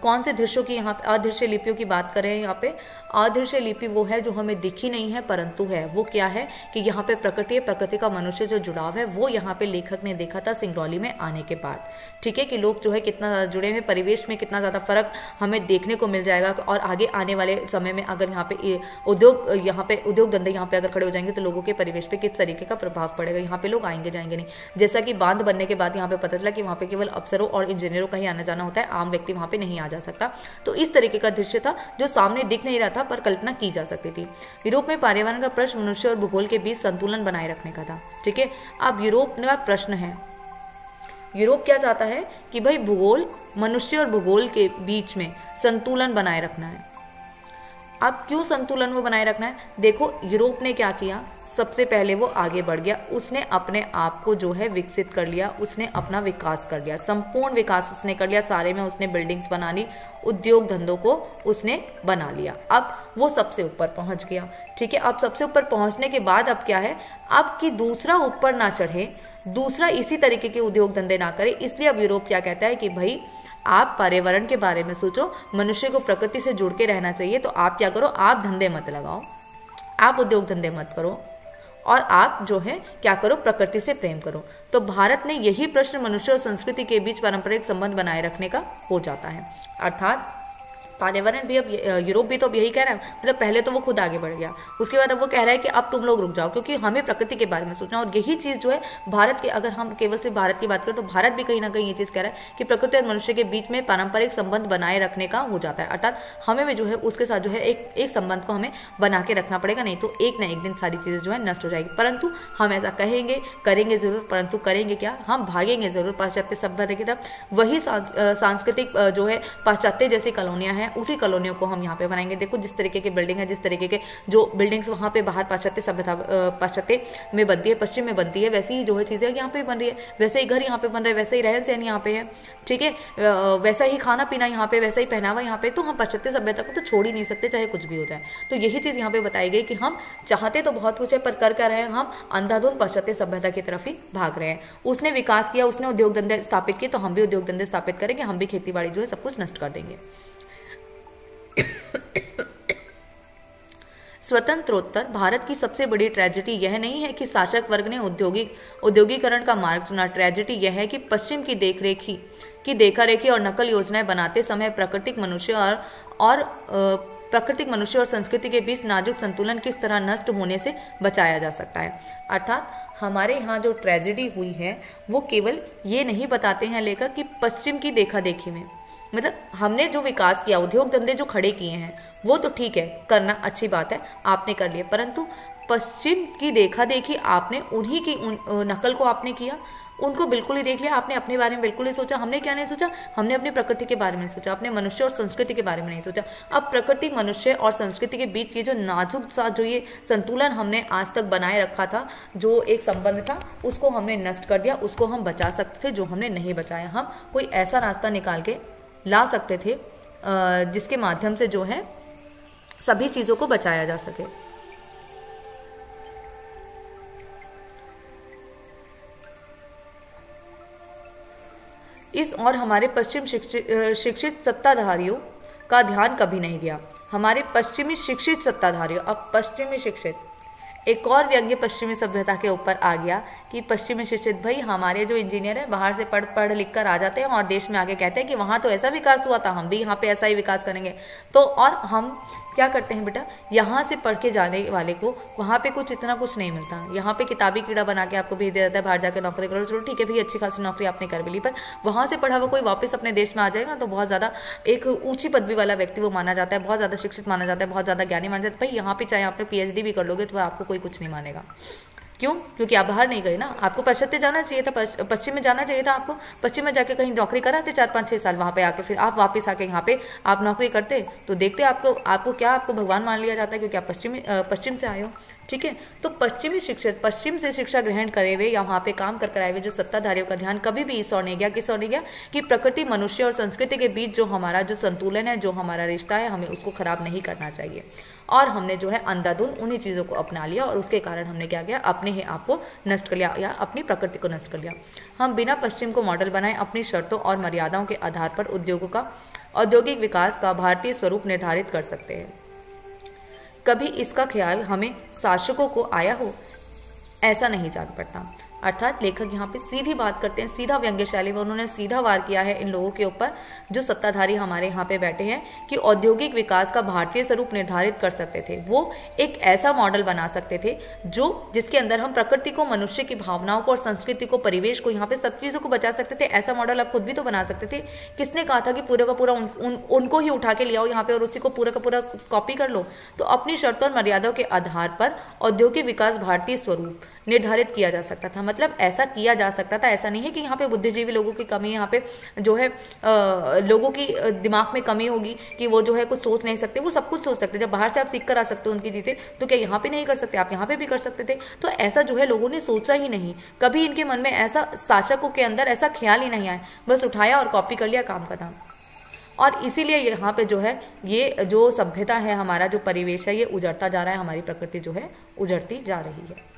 कौन से दृश्यों की यहाँ पे अदृश्य लिपियों की बात करें, यहाँ पे अदृश्य लिपि वो है जो हमें दिखी नहीं है परंतु है। वो क्या है कि यहाँ पे प्रकृति का मनुष्य जो जुड़ाव है वो यहाँ पे लेखक ने देखा था सिंगरौली में आने के बाद, ठीक है, कि लोग जो है कितना ज़्यादा जुड़े हैं, परिवेश में कितना ज़्यादा फर्क हमें देखने को मिल जाएगा। और आगे आने वाले समय में अगर यहाँ पे उद्योग धंधे यहाँ पे अगर खड़े हो जाएंगे तो लोगों के परिवेश पे किस तरीके का प्रभाव पड़ेगा, यहाँ पे लोग आएंगे जाएंगे नहीं। जैसा कि बांध बनने के बाद यहाँ पे पता चला कि वहाँ पे केवल अफसरों और इंजीनियरों का ही आना जाना होता है, आम व्यक्ति वहाँ पे नहीं आ जा सकता। तो इस तरीके का दृश्य था जो सामने दिख नहीं रहा था पर कल्पना की जा सकती थी। यूरोप में पर्यावरण का प्रश्न मनुष्य और भूगोल के बीच संतुलन बनाए रखने का था, ठीक है। अब यूरोप का प्रश्न है, यूरोप क्या चाहता है कि भाई भूगोल, मनुष्य और भूगोल के बीच में संतुलन बनाए रखना है। अब क्यों संतुलन को बनाए रखना है, देखो यूरोप ने क्या किया, सबसे पहले वो आगे बढ़ गया, उसने अपने आप को जो है विकसित कर लिया, उसने अपना विकास कर लिया, संपूर्ण विकास उसने कर लिया, सारे में उसने बिल्डिंग्स बना ली, उद्योग धंधों को उसने बना लिया। अब वो सबसे ऊपर पहुंच गया, ठीक है। अब सबसे ऊपर पहुंचने के बाद अब क्या है, अब कि दूसरा ऊपर ना चढ़े, दूसरा इसी तरीके के उद्योग धंधे ना करें। इसलिए अब यूरोप क्या कहता है कि भाई आप पर्यावरण के बारे में सोचो, मनुष्य को प्रकृति से जुड़ के रहना चाहिए, तो आप क्या करो, आप धंधे मत लगाओ, आप उद्योग धंधे मत करो, और आप जो है क्या करो, प्रकृति से प्रेम करो। तो भारत ने यही प्रश्न मनुष्य और संस्कृति के बीच पारंपरिक संबंध बनाए रखने का हो जाता है। अर्थात पर्यावरण भी अब यूरोप भी तो अब यही कह रहा है, मतलब पहले तो वो खुद आगे बढ़ गया, उसके बाद अब वो कह रहा है कि अब तुम लोग रुक जाओ, क्योंकि हमें प्रकृति के बारे में सोचना। और यही चीज़ जो है भारत के, अगर हम केवल सिर्फ भारत की बात करें तो भारत भी कहीं ना कहीं ये चीज़ कह रहा है कि प्रकृति और मनुष्य के बीच में पारंपरिक संबंध बनाए रखने का हो जाता है। अर्थात हमें भी जो है उसके साथ जो है एक संबंध को हमें बना के रखना पड़ेगा, नहीं तो एक ना एक दिन सारी चीज़ें जो है नष्ट हो जाएगी। परंतु हम ऐसा कहेंगे, करेंगे जरूर, परंतु करेंगे क्या, हम भागेंगे जरूर पाश्चात्य सभ्यता की तरफ। वही सांस्कृतिक जो है पाश्चात्य जैसी कॉलोनियाँ हैं, उसी कॉलोनियों को हम यहाँ पे बनाएंगे। देखो जिस तरीके के बिल्डिंग है, जिस तरीके के जो बिल्डिंग्स वहाँ पे बाहर पाश्चात्य सभ्यता पाश्चात्य में बनती है, पश्चिम में बनती है, वैसी ही जो है चीज़ें यहाँ पे बन रही है, वैसे ही घर यहाँ पे बन रहे हैं, वैसे ही रहन सहन यहाँ पे है, ठीक है, वैसा ही खाना पीना यहाँ पे, वैसा ही पहनावा यहाँ पे। तो हम पाश्चात्य सभ्यता को तो छोड़ ही नहीं सकते, चाहे कुछ भी हो जाए। तो यही चीज़ यहाँ पे बताई गई कि हम चाहते तो बहुत कुछ है, पर कर क्या रहे हैं, हम अंधाधुंध पाश्चात्य सभ्यता की तरफ ही भाग रहे हैं। उसने विकास किया, उसने उद्योग धंधे स्थापित किए, तो हम भी उद्योग धंधे स्थापित करेंगे, हम भी खेती बाड़ी जो है सब कुछ नष्ट कर देंगे। स्वतंत्रोत्तर भारत की सबसे बड़ी ट्रेजेडी यह नहीं है कि शासक वर्ग ने औद्योगिकरण का मार्ग चुना। ट्रेजेडी यह है कि पश्चिम की देखरेखी और नकल योजनाएं बनाते समय प्राकृतिक मनुष्य और संस्कृति के बीच नाजुक संतुलन किस तरह नष्ट होने से बचाया जा सकता है। अर्थात हमारे यहाँ जो ट्रेजेडी हुई है वो केवल ये नहीं बताते हैं लेखक कि पश्चिम की देखा देखी में, मतलब हमने जो विकास किया, उद्योग धंधे जो खड़े किए हैं, वो तो ठीक है, करना अच्छी बात है, आपने कर लिया, परंतु पश्चिम की देखा देखी आपने उन्हीं की नकल को आपने किया, उनको बिल्कुल ही देख लिया, आपने अपने बारे में बिल्कुल ही सोचा। हमने क्या नहीं सोचा, हमने अपनी प्रकृति के बारे में नहीं सोचा, अपने मनुष्य और संस्कृति के बारे में नहीं सोचा। अब प्रकृति, मनुष्य और संस्कृति के बीच ये जो नाजुक सा जो ये संतुलन हमने आज तक बनाए रखा था, जो एक संबंध था, उसको हमने नष्ट कर दिया। उसको हम बचा सकते थे, जो हमने नहीं बचाया। हम कोई ऐसा रास्ता निकाल के ला सकते थे जिसके माध्यम से जो है सभी चीजों को बचाया जा सके। इस और हमारे पश्चिम शिक्षित सत्ताधारियों का ध्यान कभी नहीं गया। हमारे पश्चिमी शिक्षित सत्ताधारियों, अब पश्चिमी शिक्षित, एक और व्यंग्य पश्चिमी सभ्यता के ऊपर आ गया कि पश्चिमी शिक्षित, भाई हमारे जो इंजीनियर है बाहर से पढ़ लिख कर आ जाते हैं और देश में आके कहते हैं कि वहाँ तो ऐसा विकास हुआ था, हम भी यहाँ पे ऐसा ही विकास करेंगे। तो और हम क्या करते हैं बेटा, यहाँ से पढ़ के जाने वाले को वहाँ पे इतना कुछ नहीं मिलता। यहाँ पे किताबी कीड़ा बना के आपको भेज दिया जाता है, बाहर जाकर नौकरी करो, चलो ठीक है भाई, अच्छी खासी नौकरी आपने कर भी ली, पर वहाँ से पढ़ा हुआ कोई वापस अपने देश में आ जाएगा तो बहुत ज़्यादा एक ऊंची पदवी वाला व्यक्ति वो माना जाता है, बहुत ज़्यादा शिक्षित माना जाता है, बहुत ज़्यादा ज्ञानी माना जाता है। भाई यहाँ पे चाहे आपने PhD भी कर लोगे तो आपको कोई कुछ नहीं मानेगा। क्यों? क्योंकि आप बाहर नहीं गए ना। आपको पाश्चात्य जाना चाहिए था, पश्चिम में जाना चाहिए था। आपको पश्चिम में जाके कहीं नौकरी कराते 4-5-6 साल, वहाँ पे आके फिर आप वापस आके यहाँ पे आप नौकरी करते तो देखते आपको भगवान मान लिया जाता है, क्योंकि आप पश्चिम से आए हो। ठीक है, तो पश्चिमी शिक्षित, पश्चिम से शिक्षा ग्रहण करे हुए या वहाँ पे काम कर आए हुए जो सत्ताधारियों का ध्यान कभी भी इस ओर नहीं गया, किस ओर नहीं गया कि प्रकृति, मनुष्य और संस्कृति के बीच जो हमारा जो संतुलन है, जो हमारा रिश्ता है, हमें उसको खराब नहीं करना चाहिए। और हमने जो है अंधाधुंध उन्हीं चीज़ों को अपना लिया और उसके कारण हमने क्या किया, अपने ही आप को नष्ट कर लिया या अपनी प्रकृति को नष्ट कर लिया। हम बिना पश्चिम को मॉडल बनाए अपनी शर्तों और मर्यादाओं के आधार पर औद्योगिक विकास का भारतीय स्वरूप निर्धारित कर सकते हैं। कभी इसका ख्याल हमें शासकों को आया हो, ऐसा नहीं जान पड़ता। अर्थात लेखक यहाँ पे सीधी बात करते हैं, सीधा व्यंग्य शैली में उन्होंने सीधा वार किया है इन लोगों के ऊपर जो सत्ताधारी हमारे यहाँ पे बैठे हैं कि औद्योगिक विकास का भारतीय स्वरूप निर्धारित कर सकते थे। वो एक ऐसा मॉडल बना सकते थे जिसके अंदर हम प्रकृति को, मनुष्य की भावनाओं को और संस्कृति को, परिवेश को, यहाँ पे सब चीज़ों को बचा सकते थे। ऐसा मॉडल आप खुद भी तो बना सकते थे। किसने कहा था कि पूरा का पूरा उनको ही उठा के ले आओ यहाँ पे और उसी को पूरा का पूरा कॉपी कर लो? तो अपनी शर्तों और मर्यादाओं के आधार पर औद्योगिक विकास भारतीय स्वरूप निर्धारित किया जा सकता था। मतलब ऐसा किया जा सकता था। ऐसा नहीं है कि यहाँ पे बुद्धिजीवी लोगों की कमी, यहाँ पे जो है लोगों की दिमाग में कमी होगी कि वो जो है कुछ सोच नहीं सकते। वो सब कुछ सोच सकते। जब बाहर से आप सीख कर आ सकते हो उनकी चीज़ें, तो क्या यहाँ पे नहीं कर सकते? आप यहाँ पे भी कर सकते थे। तो ऐसा जो है लोगों ने सोचा ही नहीं, कभी इनके मन में ऐसा, शासकों के अंदर ऐसा ख्याल ही नहीं आया, बस उठाया और कॉपी कर लिया, काम खत्म। और इसीलिए यहाँ पे जो है ये जो सभ्यता है, हमारा जो परिवेश है, ये उजड़ता जा रहा है, हमारी प्रकृति जो है उजड़ती जा रही है।